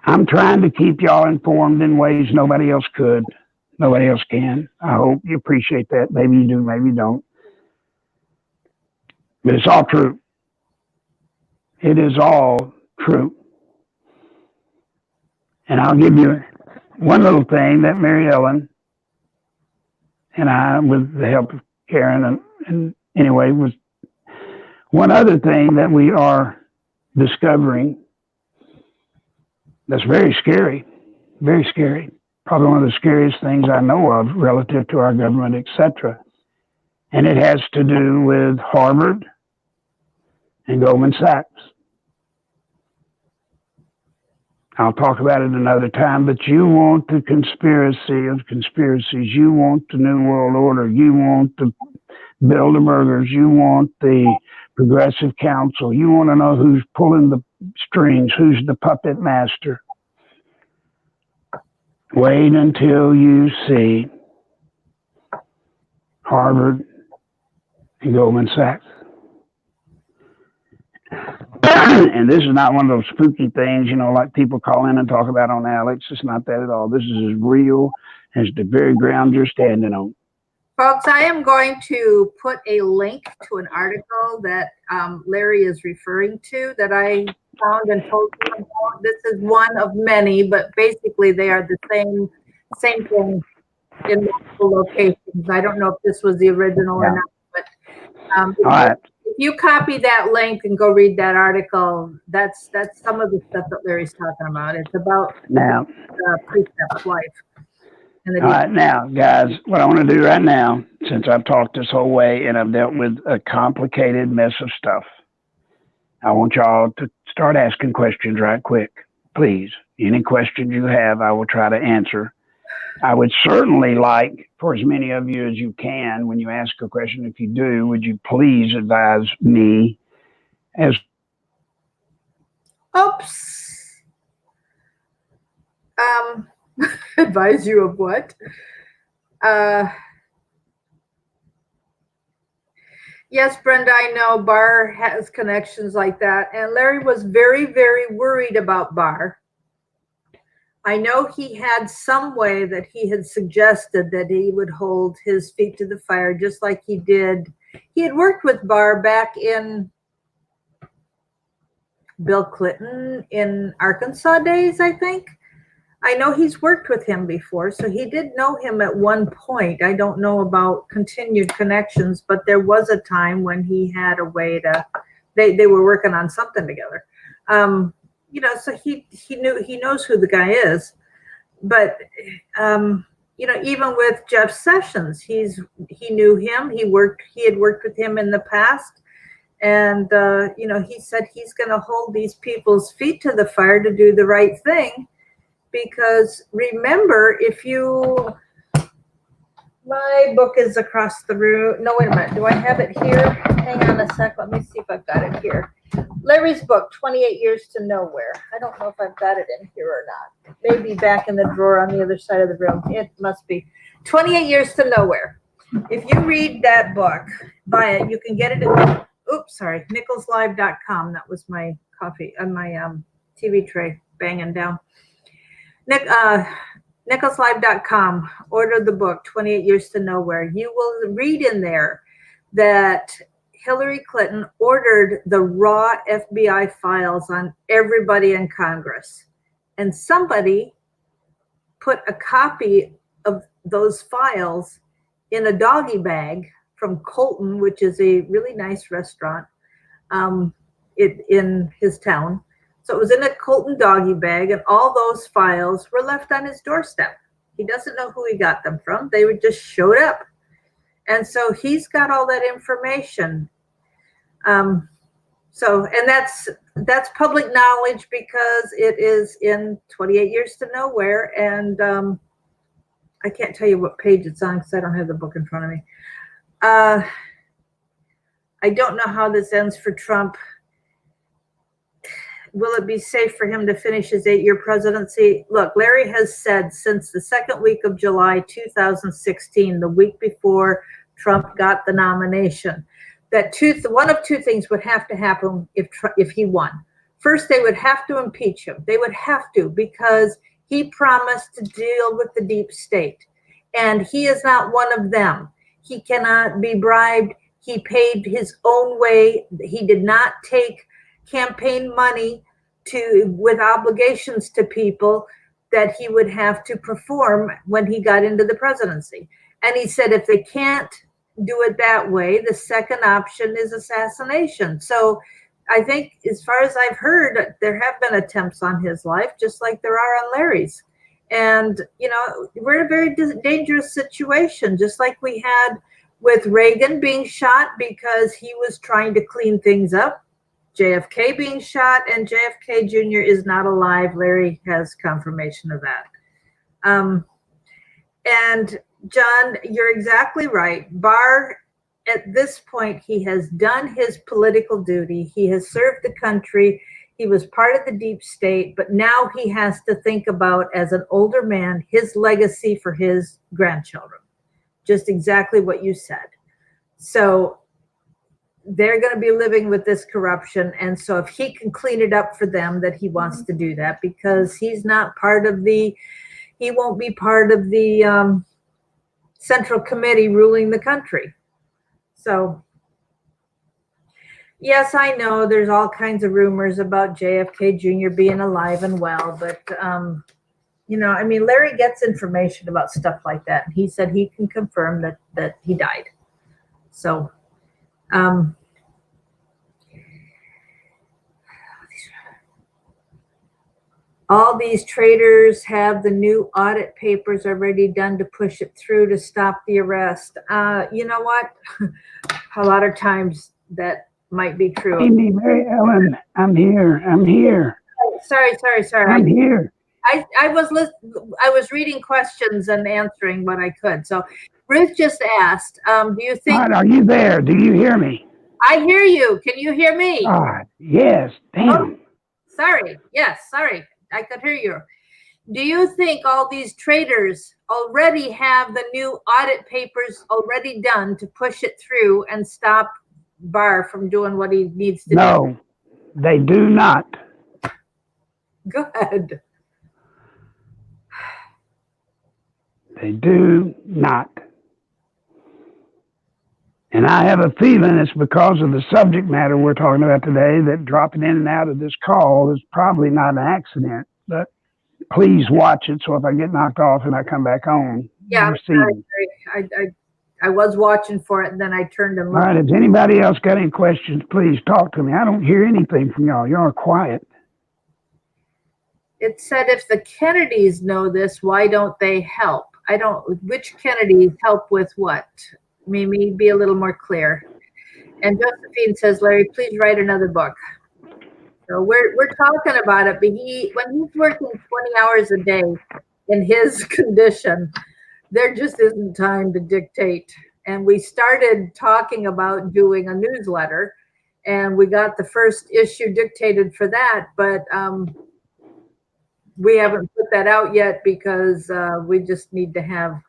I'm trying to keep y'all informed in ways nobody else could. Nobody else can. I hope you appreciate that. Maybe you do, maybe you don't. But it's all true. It is all true. And I'll give you one little thing that Mary Ellen and I, with the help of Karen, and anyway, was one other thing that we are discovering that's very scary, very scary. Probably one of the scariest things I know of relative to our government, etc. And it has to do with Harvard and Goldman Sachs. I'll talk about it another time, but you want the conspiracy of conspiracies. You want the New World Order. You want the Bilderbergers. You want the Progressive Council. You want to know who's pulling the strings, who's the puppet master. Wait until you see Harvard and Goldman Sachs. And this is not one of those spooky things, like people call in and talk about on Alex. It's not that at all. This is as real as the very ground you're standing on. Folks, I am going to put a link to an article that Larry is referring to that I found and told him about. This is one of many, but basically they are the same thing in multiple locations. I don't know if this was the original or not, but all right. If you copy that link and go read that article, that's some of the stuff that Larry's talking about. It's about now Precept life. All right, now, guys, what I want to do right now, since I've talked this whole way and I've dealt with a complicated mess of stuff, I want y'all to start asking questions right quick. Please, any questions you have, I will try to answer. I would certainly like for as many of you as you can, when you ask a question, if you do, would you please advise me as... Oops. Advise you of what? Yes, Brenda, I know Barr has connections like that. And Larry was very, very worried about Barr. I know he had some way that he had suggested that he would hold his feet to the fire, just like he did. He had worked with Barr back in Bill Clinton in Arkansas days, I think. I know he's worked with him before, so he did know him at one point. I don't know about continued connections, but there was a time when he had a way to, they were working on something together. So he knows who the guy is. But, even with Jeff Sessions, he knew him. He had worked with him in the past. And, he said he's going to hold these people's feet to the fire to do the right thing. Because remember, my book is across the room. No, wait a minute. Do I have it here? Hang on a sec. Let me see if I've got it here. Larry's book, 28 Years to Nowhere. I don't know if I've got it in here or not. Maybe back in the drawer on the other side of the room. It must be 28 Years to Nowhere. If you read that book, buy it. You can get it at, nicholslive.com. That was my coffee on my TV tray banging down. Nick, NicholsLive.com, order the book, 28 Years to Nowhere. You will read in there that Hillary Clinton ordered the raw FBI files on everybody in Congress. And somebody put a copy of those files in a doggy bag from Colton, which is a really nice restaurant in his town. So it was in a Colton doggy bag, and all those files were left on his doorstep. He doesn't know who he got them from. They were just showed up. And so he's got all that information. And that's public knowledge because it is in 28 Years to Nowhere. And I can't tell you what page it's on because I don't have the book in front of me. I don't know how this ends for Trump. Will it be safe for him to finish his 8-year presidency? Look, Larry has said since the second week of July 2016, the week before Trump got the nomination, that one of two things would have to happen if he won. First, they would have to impeach him. They would have to, because he promised to deal with the deep state, and he is not one of them. He cannot be bribed. He paid his own way. He did not take campaign money with obligations to people that he would have to perform when he got into the presidency. And he said if they can't do it that way, the second option is assassination. So I think, as far as I've heard, there have been attempts on his life, just like there are on Larry's. And, you know, we're in a very dangerous situation, just like we had with Reagan being shot because he was trying to clean things up, JFK being shot, and JFK Jr. is not alive. Larry has confirmation of that. And John, you're exactly right. Barr, at this point, he has done his political duty. He has served the country. He was part of the deep state, but now he has to think about, as an older man, his legacy for his grandchildren. Just exactly what you said. So they're going to be living with this corruption. And so if he can clean it up for them, that he wants to do that, because he's not part of he won't be part of the Central Committee ruling the country. So yes, I know there's all kinds of rumors about JFK Jr. being alive and well, but you know, I mean, Larry gets information about stuff like that. He said he can confirm that he died. So all these traders have the new audit papers already done to push it through to stop the arrest. You know what? A lot of times that might be true. Amy, Mary Ellen, I'm here. Sorry. I'm here. I was reading questions and answering what I could. So Ruth just asked, do you think... God, are you there? Do you hear me? I hear you. Can you hear me? God, yes. Damn. Oh, sorry. Yes, sorry. I could hear you. Do you think all these traders already have the new audit papers already done to push it through and stop Barr from doing what he needs to do? No, they do not. Good. They do not. And I have a feeling it's because of the subject matter we're talking about today that dropping in and out of this call is probably not an accident. But please watch it, so if I get knocked off and I come back on, yeah, I was watching for it, and then I turned and looked. All right, if anybody else got any questions, please talk to me. I don't hear anything from y'all. Y'all are quiet. It said if the Kennedys know this, why don't they help? Which Kennedys help with what? Maybe be a little more clear. And Josephine says, Larry, please write another book. So we're talking about it, but when he's working 20 hours a day in his condition, there just isn't time to dictate. And we started talking about doing a newsletter, and we got the first issue dictated for that, but we haven't put that out yet because we just need to have...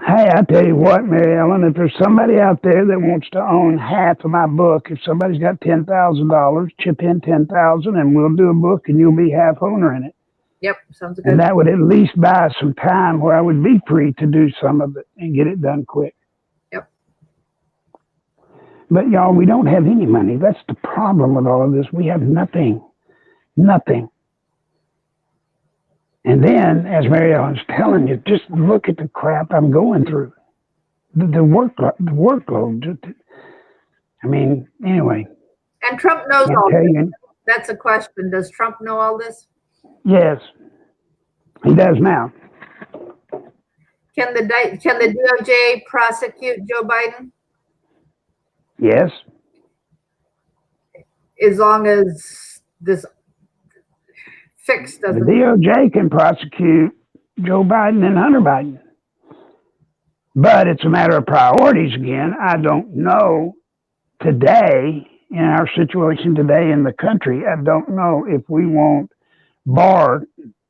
Hey, I tell you what, Mary Ellen, if there's somebody out there that wants to own half of my book, if somebody's got $10,000, chip in $10,000 and we'll do a book and you'll be half owner in it. Yep, sounds good. And that would at least buy some time where I would be free to do some of it and get it done quick. Yep. But y'all, we don't have any money. That's the problem with all of this. We have nothing. Nothing. And then, as Mary Ellen's telling you, just look at the crap I'm going through. The workload. I mean, anyway. And Trump knows all this. That's a question. Does Trump know all this? Yes, he does now. Can the DOJ prosecute Joe Biden? Yes. As long as this fix doesn't. The DOJ can prosecute Joe Biden and Hunter Biden. But it's a matter of priorities again. I don't know today, in our situation today in the country, I don't know if we want Barr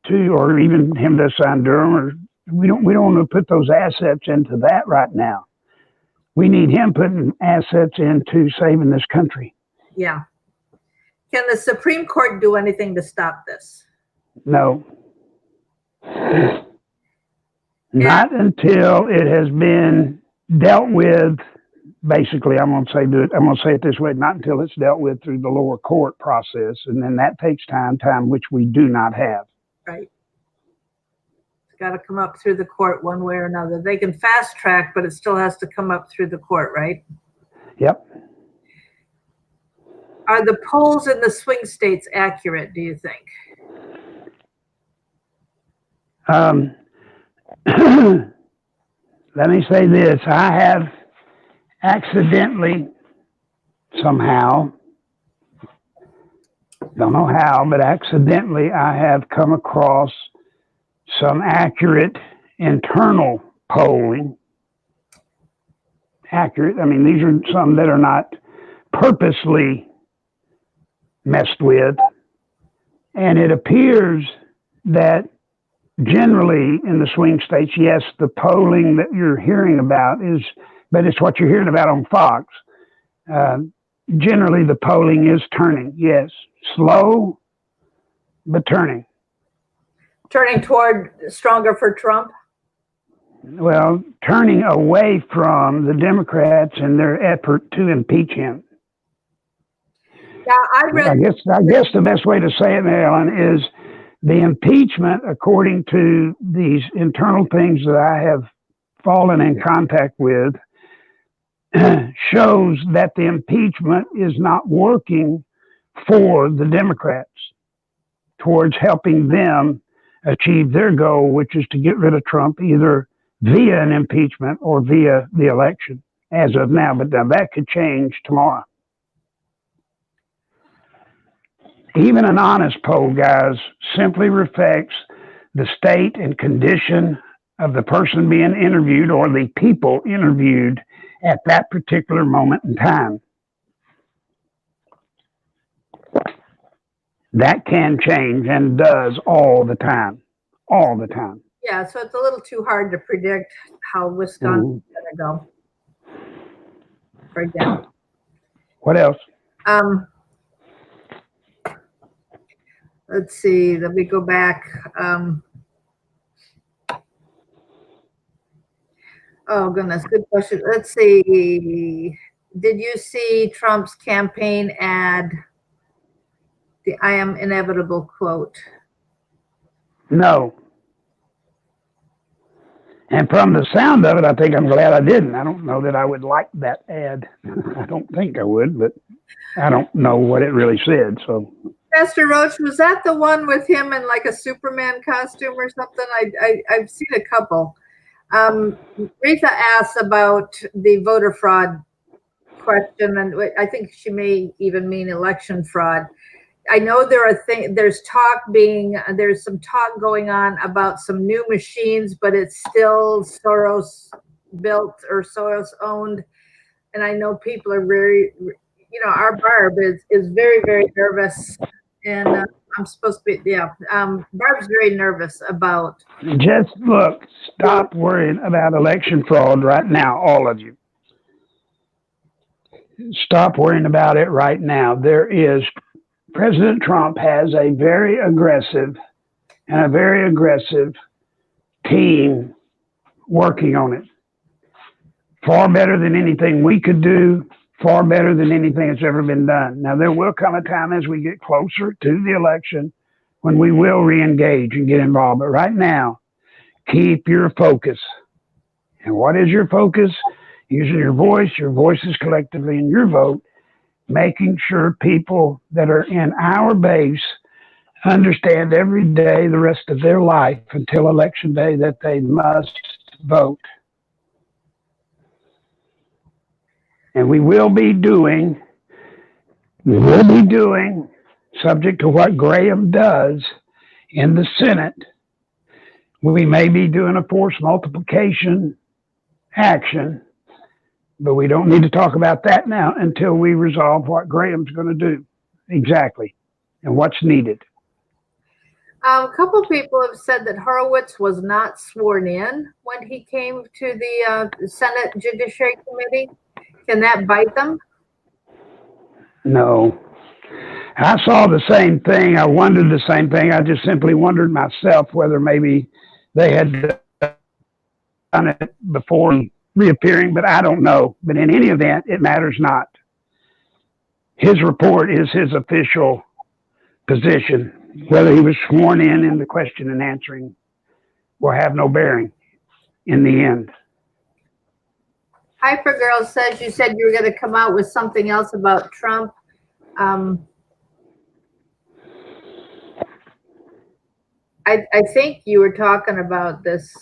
to, or even him to sign Durham, or we don't want to put those assets into that right now. We need him putting assets into saving this country. Yeah. Can the Supreme Court do anything to stop this? No. Not until it has been dealt with. Basically, I'm going to say it this way: not until it's dealt with through the lower court process, and then that takes time which we do not have. Right. It's got to come up through the court one way or another. They can fast track, but it still has to come up through the court, right? Yep. Are the polls in the swing states accurate, do you think? Let me say this. I have accidentally, somehow, don't know how, but accidentally I have come across some accurate internal polling. Accurate, I mean, these are some that are not purposely messed with. And it appears that generally in the swing states, yes, the polling that you're hearing about but it's what you're hearing about on Fox. Generally, the polling is turning, yes. Slow, but turning. Turning toward stronger for Trump? Well, turning away from the Democrats and their effort to impeach him. Yeah, I guess the best way to say it, Mary Ellen, is the impeachment, according to these internal things that I have fallen in contact with, shows that the impeachment is not working for the Democrats towards helping them achieve their goal, which is to get rid of Trump either via an impeachment or via the election as of now. But now that could change tomorrow. Even an honest poll, guys, simply reflects the state and condition of the person being interviewed or the people interviewed at that particular moment in time. That can change and does all the time. All the time. Yeah, so it's a little too hard to predict how Wisconsin's going to go. For example. What else? Let's see. Let me go back. Oh, goodness. Good question. Let's see. Did you see Trump's campaign ad, the "I am inevitable" quote? No. And from the sound of it, I think I'm glad I didn't. I don't know that I would like that ad. I don't think I would, but I don't know what it really said. So, Pastor Roach, was that the one with him in like a Superman costume or something? I've seen a couple. Rita asked about the voter fraud question, and I think she may even mean election fraud. I know there's some talk going on about some new machines, but it's still Soros built or Soros owned. And I know people are very, our Barb is very, very nervous. And I'm supposed to be, Barb's very nervous about. Just look, stop worrying about election fraud right now, all of you. Stop worrying about it right now. President Trump has a very aggressive and a very aggressive team working on it. Far better than anything we could do, far better than anything that's ever been done. Now, there will come a time as we get closer to the election when we will re-engage and get involved. But right now, keep your focus. And what is your focus? Using your voices collectively, and your vote, making sure people that are in our base understand every day the rest of their life until election day that they must vote. And we will be doing, subject to what Graham does in the Senate, we may be doing a force multiplication action, but we don't need to talk about that now until we resolve what Graham's going to do exactly and what's needed. A couple of people have said that Horowitz was not sworn in when he came to the Senate Judiciary Committee. Can that bite them? No. I saw the same thing. I wondered the same thing. I just simply wondered myself whether maybe they had done it before reappearing, but I don't know. But in any event, it matters not. His report is his official position. Whether he was sworn in the question and answering will have no bearing in the end. Hypergirl says you said you were going to come out with something else about Trump. I think you were talking about this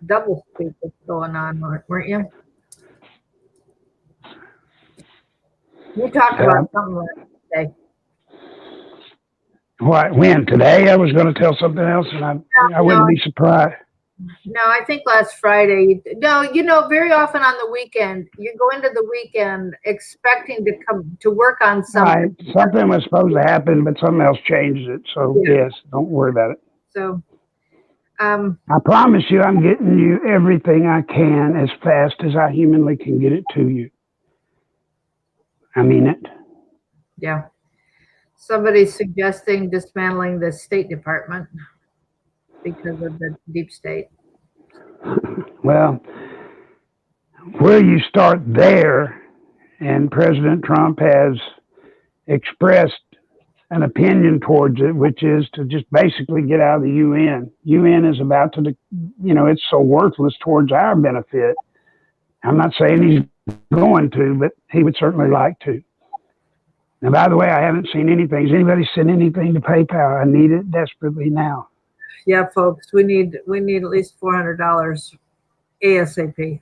double speak that's going on, weren't you? You talked about something last day. What? When? Today? I was going to tell something else, and I wouldn't be surprised. No, I think last Friday. No, you know, very often on the weekend, you go into the weekend expecting to come to work on something. Right. Something was supposed to happen, but something else changed it. So, yes, don't worry about it. So, I promise you, I'm getting you everything I can as fast as I humanly can get it to you. I mean it. Yeah. Somebody's suggesting dismantling the State Department because of the deep state. Well, where you start there, and President Trump has expressed an opinion towards it, which is to just basically get out of the UN. UN is about to, it's so worthless towards our benefit. I'm not saying he's going to, but he would certainly like to. And by the way, I haven't seen anything. Has anybody sent anything to PayPal? I need it desperately now. Yeah, folks, we need at least $400 ASAP.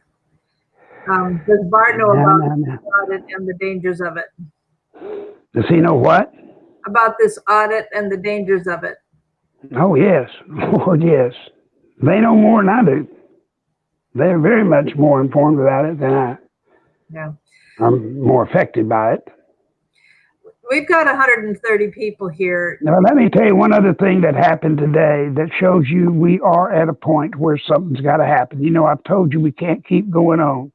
Does Bart know about this audit and the dangers of it? Does he know what? About this audit and the dangers of it. Oh, yes. Oh, yes. They know more than I do. They're very much more informed about it than I. Yeah. I'm more affected by it. We've got 130 people here. Now, let me tell you one other thing that happened today that shows you we are at a point where something's got to happen. You know, I've told you we can't keep going on.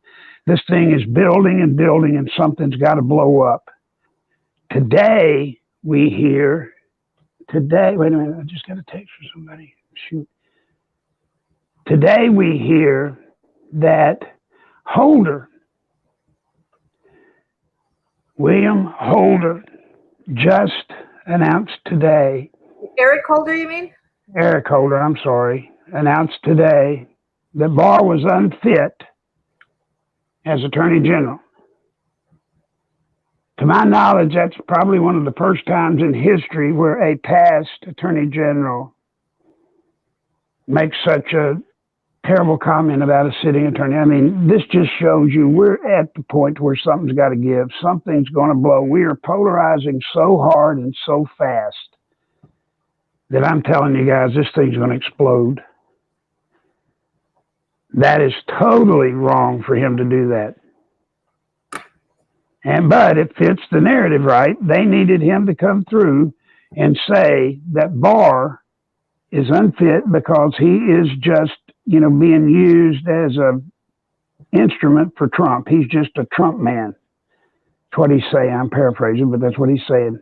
This thing is building and building, and something's got to blow up. Today, wait a minute, I just got a text from somebody. Shoot. Today, we hear that William Holder, just announced today. Eric Holder, you mean? Eric Holder, I'm sorry, announced today that Barr was unfit as Attorney General. To my knowledge, that's probably one of the first times in history where a past Attorney General makes such a terrible comment about a sitting attorney. I mean, this just shows you we're at the point where something's got to give. Something's going to blow. We are polarizing so hard and so fast that I'm telling you guys, this thing's going to explode. That is totally wrong for him to do that. But it fits the narrative, right? They needed him to come through and say that Barr is unfit because he is just, being used as a instrument for Trump. He's just a Trump man. That's what he's saying. I'm paraphrasing, but that's what he's saying.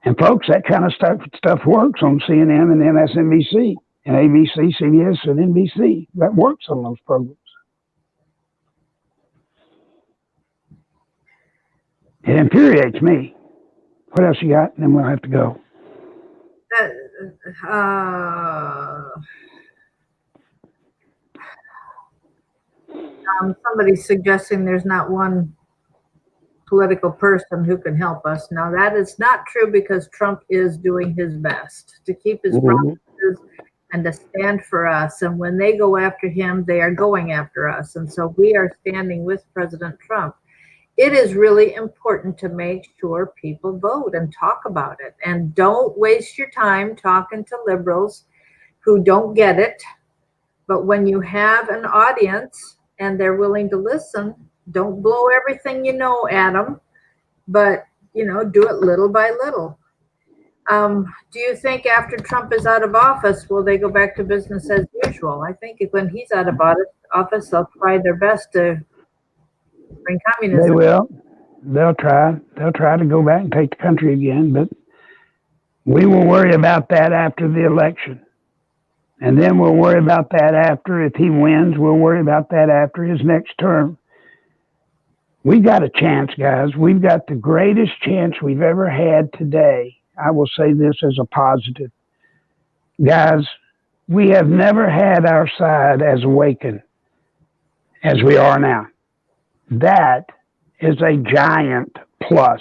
And folks, that kind of stuff works on CNN and MSNBC and ABC, CBS, and NBC. That works on those programs. It infuriates me. What else you got? And then we'll have to go. Somebody's suggesting there's not one political person who can help us. Now, that is not true, because Trump is doing his best to keep his promises and to stand for us. And when they go after him, they are going after us. And so we are standing with President Trump. It is really important to make sure people vote and talk about it. And don't waste your time talking to liberals who don't get it. But when you have an audience and they're willing to listen, don't blow everything you know at them, but, you know, do it little by little. Do you think after Trump is out of office, will they go back to business as usual? I think when he's out of office, they'll try their best to bring communism. They will. They'll try. They'll try to go back and take the country again, but we will worry about that after the election. And then we'll worry about that after, if he wins, we'll worry about that after his next term. We've got a chance, guys. We've got the greatest chance we've ever had today. I will say this as a positive. Guys, we have never had our side as awakened as we are now. That is a giant plus.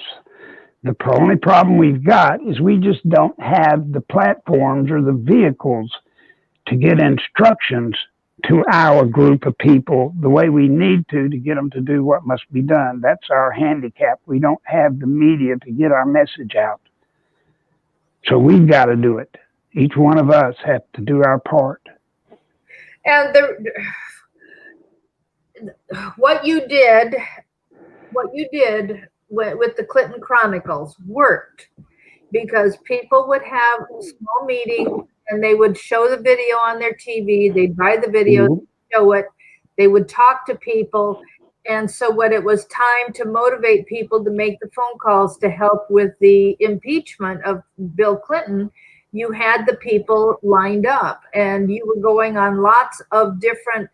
The only problem we've got is we just don't have the platforms or the vehicles to get instructions to our group of people the way we need to get them to do what must be done. That's our handicap. We don't have the media to get our message out. So we've got to do it. Each one of us have to do our part. And what you did with the Clinton Chronicles worked, because people would have small meetings and they would show the video on their TV. They'd buy the video, show it. They would talk to people. And so when it was time to motivate people to make the phone calls to help with the impeachment of Bill Clinton, you had the people lined up, and you were going on lots of different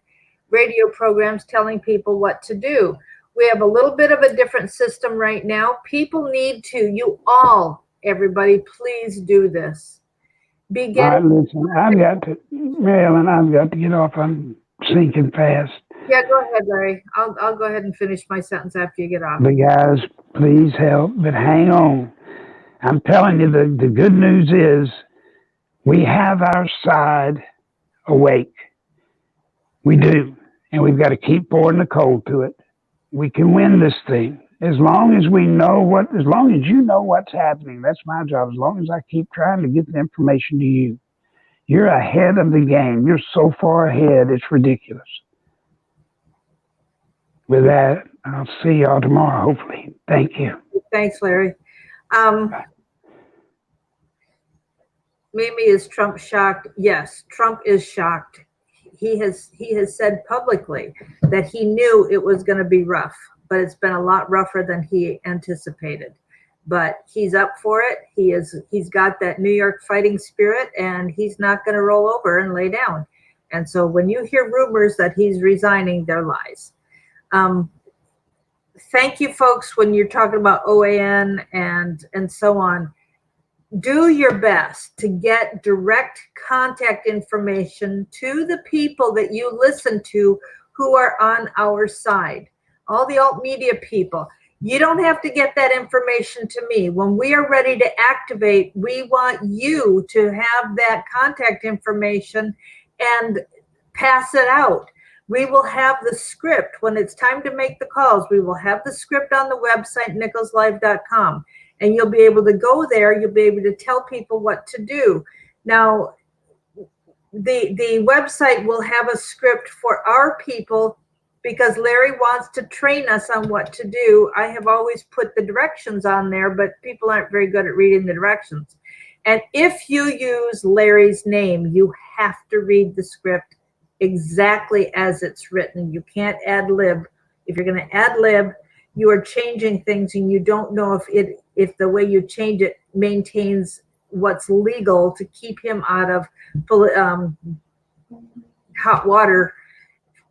radio programs telling people what to do. We have a little bit of a different system right now. People need to, everybody, please do this. Listen, I've got to, Marilyn, I've got to get off. I'm sinking fast. Yeah, go ahead, Larry. I'll go ahead and finish my sentence after you get off. But guys, please help, but hang on. I'm telling you, the good news is we have our side awake. We do. And we've got to keep pouring the coal to it. We can win this thing. As long as we know as long as you know what's happening, that's my job. As long as I keep trying to get the information to you, you're ahead of the game. You're so far ahead, it's ridiculous. With that, I'll see y'all tomorrow, hopefully. Thank you. Thanks, Larry. Mimi, is Trump shocked? Yes, Trump is shocked. He has said publicly that he knew it was going to be rough, but it's been a lot rougher than he anticipated. But he's up for it. He's got that New York fighting spirit, and he's not going to roll over and lay down. And so when you hear rumors that he's resigning, they're lies. Thank you, folks, when you're talking about OAN and so on. Do your best to get direct contact information to the people that you listen to who are on our side. All the alt media people. You don't have to get that information to me. When we are ready to activate, we want you to have that contact information and pass it out. We will have the script. When it's time to make the calls, we will have the script on the website, nicholslive.com. And you'll be able to go there. You'll be able to tell people what to do. Now, the website will have a script for our people, because Larry wants to train us on what to do. I have always put the directions on there, but people aren't very good at reading the directions. And if you use Larry's name, you have to read the script exactly as it's written. You can't ad lib. If you're going to ad lib, you are changing things and you don't know if the way you change it maintains what's legal to keep him out of hot water,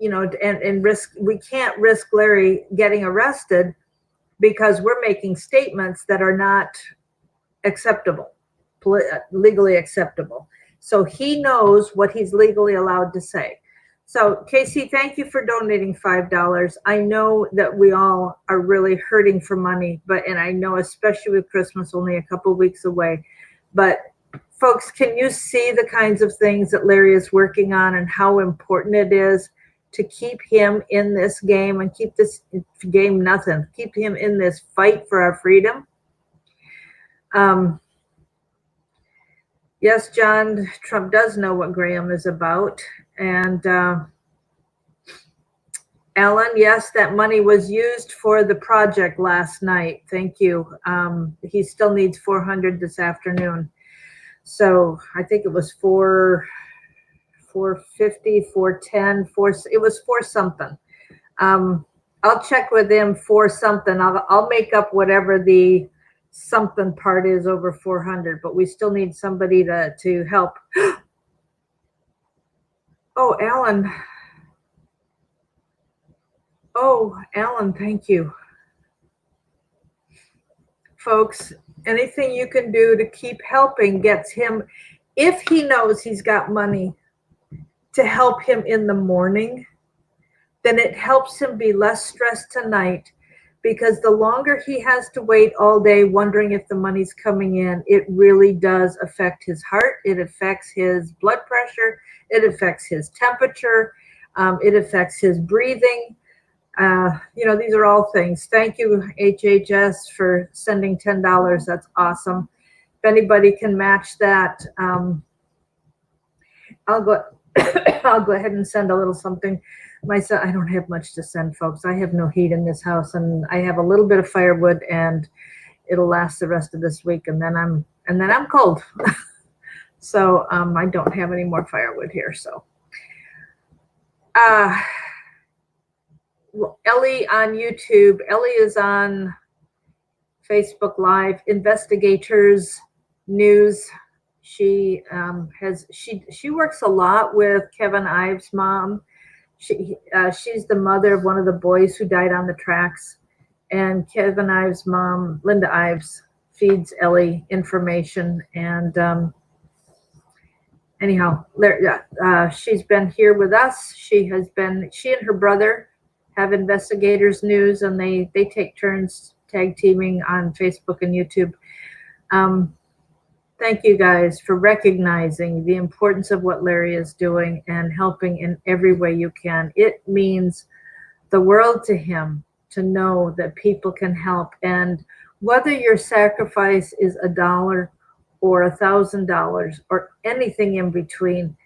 and risk. We can't risk Larry getting arrested because we're making statements that are not acceptable, legally acceptable. So he knows what he's legally allowed to say. So Casey, thank you for donating $5. I know that we all are really hurting for money, and I know especially with Christmas only a couple of weeks away, but folks, can you see the kinds of things that Larry is working on and how important it is to keep him in this game and keep this game keep him in this fight for our freedom? Yes, John, Trump does know what Graham is about. And Alan, yes, that money was used for the project last night. Thank you. He still needs 400 this afternoon. So I think it was 450, 410, it was 4 something. I'll check with him for something. I'll make up whatever the something part is over 400, but we still need somebody to help. Oh, Alan. Oh, Alan, thank you. Folks, anything you can do to keep helping gets him, if he knows he's got money to help him in the morning, then it helps him be less stressed tonight, because the longer he has to wait all day wondering if the money's coming in, it really does affect his heart. It affects his blood pressure. It affects his temperature. It affects his breathing. These are all things. Thank you, HHS, for sending $10. That's awesome. If anybody can match that, I'll go ahead and send a little something. Myself, I don't have much to send, folks. I have no heat in this house, and I have a little bit of firewood, and it'll last the rest of this week, and then I'm cold. So I don't have any more firewood here. So Ellie on YouTube. Ellie is on Facebook Live. Investigators News. She works a lot with Kevin Ives' mom. She's the mother of one of the boys who died on the tracks, and Kevin Ives' mom, Linda Ives, feeds Ellie information. And anyhow, she's been here with us. She and her brother have Investigators News, and they take turns tag teaming on Facebook and YouTube. Thank you guys for recognizing the importance of what Larry is doing and helping in every way you can. It means the world to him to know that people can help. And whether your sacrifice is $1 or $1,000 or anything in between,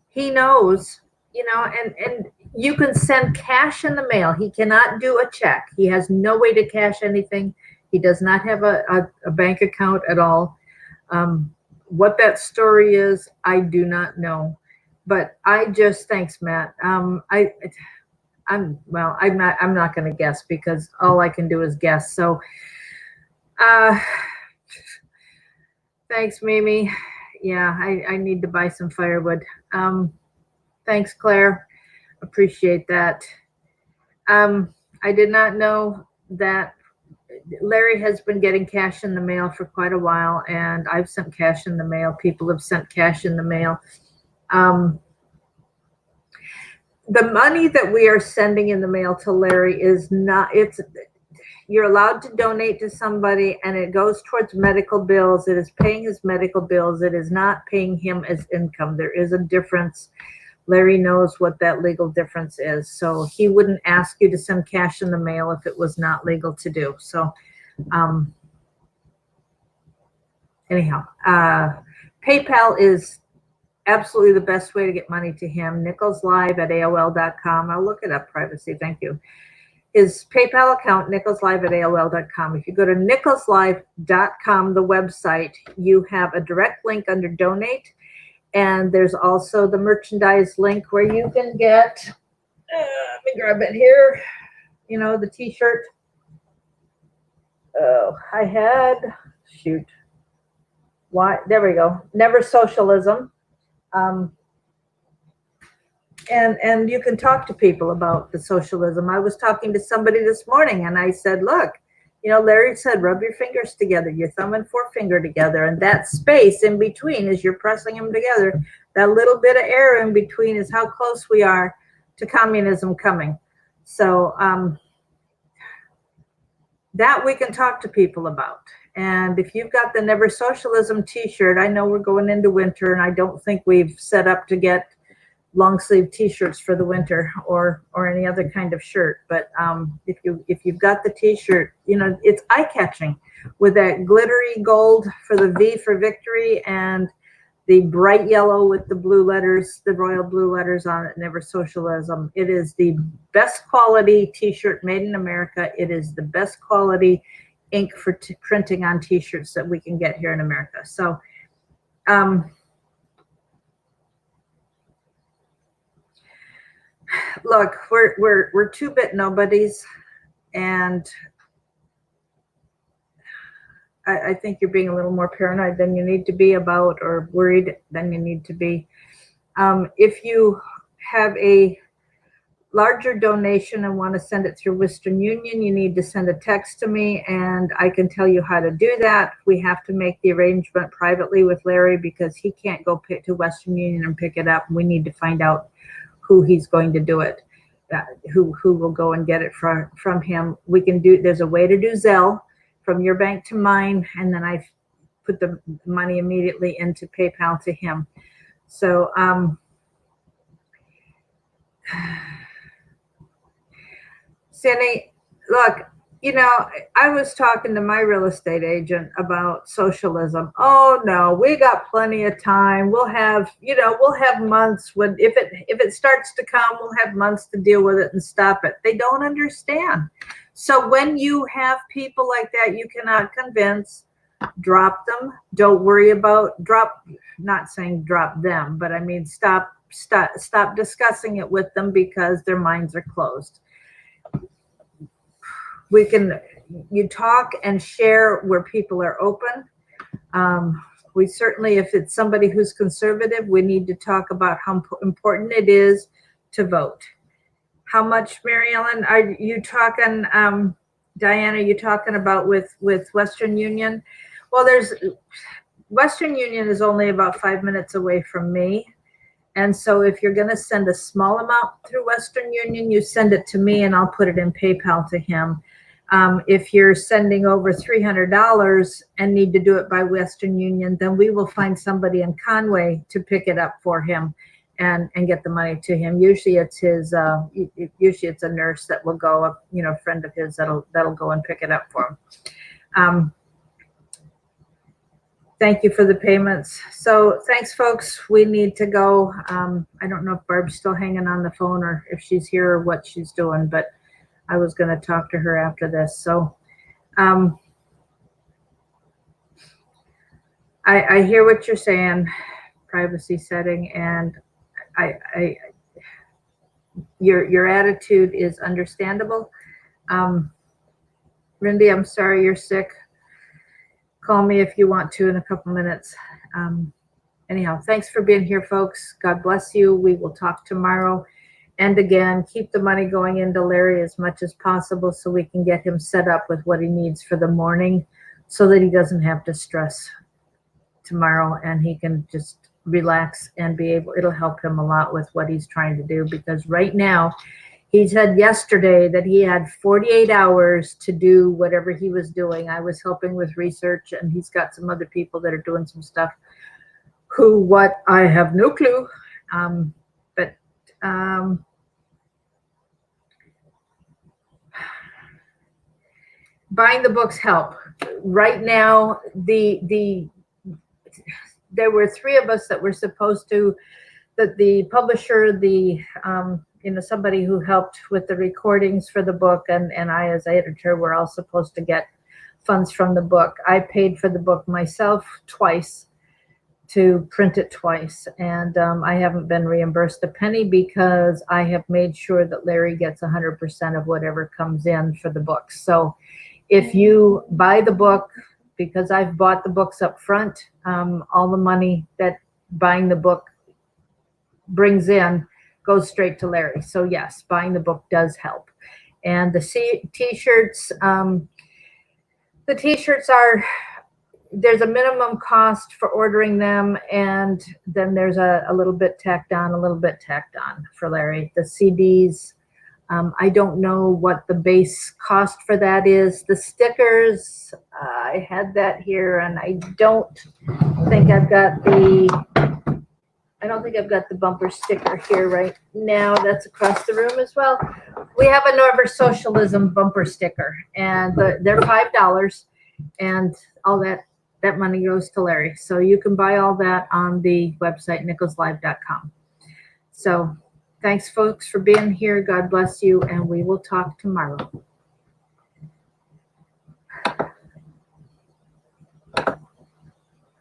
he knows, and you can send cash in the mail. He cannot do a check. He has no way to cash anything. He does not have a bank account at all. What that story is, I do not know, but thanks, Matt. I'm not going to guess, because all I can do is guess. So, thanks, Mimi. Yeah, I need to buy some firewood. Thanks, Claire. Appreciate that. I did not know that Larry has been getting cash in the mail for quite a while, and I've sent cash in the mail. People have sent cash in the mail. The money that we are sending in the mail to Larry is not, you're allowed to donate to somebody, and it goes towards medical bills. It is paying his medical bills. It is not paying him as income. There is a difference. Larry knows what that legal difference is. So he wouldn't ask you to send cash in the mail if it was not legal to do. So anyhow, PayPal is absolutely the best way to get money to him. NicholsLive@AOL.com. I'll look it up, privacy. Thank you. His PayPal account, NicholsLive@AOL.com. If you go to NicholsLive.com, the website, you have a direct link under donate. And there's also the merchandise link where you can get, let me grab it here, the t-shirt. Oh, I had, shoot. Why? There we go. Never Socialism. Um, and you can talk to people about the socialism. I was talking to somebody this morning and I said, look, Larry said, rub your fingers together, your thumb and forefinger together. And that space in between, as you're pressing them together, that little bit of air in between is how close we are to communism coming. So that we can talk to people about. And if you've got the Never Socialism t-shirt, I know we're going into winter and I don't think we've set up to get long sleeve t-shirts for the winter or any other kind of shirt. But if you've got the t-shirt, it's eye-catching with that glittery gold for the V for victory and the bright yellow with the blue letters, the royal blue letters on it, Never Socialism. It is the best quality t-shirt made in America. It is the best quality ink for printing on t-shirts that we can get here in America. So look, we're two-bit nobodies, and I think you're being a little more paranoid than you need to be about, or worried than you need to be. If you have a larger donation and want to send it through Western Union, you need to send a text to me and I can tell you how to do that. We have to make the arrangement privately with Larry because he can't go to Western Union and pick it up. We need to find out who he's going to do it, who will go and get it from him. We can do, there's a way to do Zelle from your bank to mine, and then I put the money immediately into PayPal to him. So Cindy, look, I was talking to my real estate agent about socialism. Oh no, we got plenty of time. We'll have months when if it starts to come, we'll have months to deal with it and stop it. They don't understand. So when you have people like that, you cannot convince, drop them. Don't worry about not saying drop them, but I mean stop discussing it with them because their minds are closed. You talk and share where people are open. We certainly, if it's somebody who's conservative, we need to talk about how important it is to vote. How much, Mary Ellen, are you talking, Diana, are you talking about with Western Union? Well, Western Union is only about 5 minutes away from me. And so if you're going to send a small amount through Western Union, you send it to me and I'll put it in PayPal to him. If you're sending over $300 and need to do it by Western Union, then we will find somebody in Conway to pick it up for him and get the money to him. Usually it's his, usually it's a nurse that will go, a friend of his that'll go and pick it up for him. Thank you for the payments. So thanks, folks. We need to go. I don't know if Barb's still hanging on the phone or if she's here or what she's doing, but I was going to talk to her after this. So I hear what you're saying, privacy setting, and your attitude is understandable. Rindy, I'm sorry you're sick. Call me if you want to in a couple minutes. Anyhow, thanks for being here, folks. God bless you. We will talk tomorrow. And again, keep the money going into Larry as much as possible so we can get him set up with what he needs for the morning so that he doesn't have to stress tomorrow and he can just relax and it'll help him a lot with what he's trying to do, because right now he said yesterday that he had 48 hours to do whatever he was doing. I was helping with research and he's got some other people that are doing some stuff I have no clue. Buying the books help. Right now, there were 3 of us that were supposed to, that the publisher, somebody who helped with the recordings for the book, and I as editor were all supposed to get funds from the book. I paid for the book myself twice to print it twice, and I haven't been reimbursed a penny because I have made sure that Larry gets 100% of whatever comes in for the books. So If you buy the book, because I've bought the books up front, all the money that buying the book brings in goes straight to Larry. So yes, buying the book does help. And the t-shirts, the t-shirts are, there's a minimum cost for ordering them, and then there's a little bit tacked on for Larry. The CDs, I don't know what the base cost for that is. The stickers, I had that here, and I don't think I've got the bumper sticker here right now. That's across the room as well. We have a Never Socialism bumper sticker, and they're $5, and all that money goes to Larry. So you can buy all that on the website, nicholslive.com. So thanks, folks, for being here. God bless you, and we will talk tomorrow.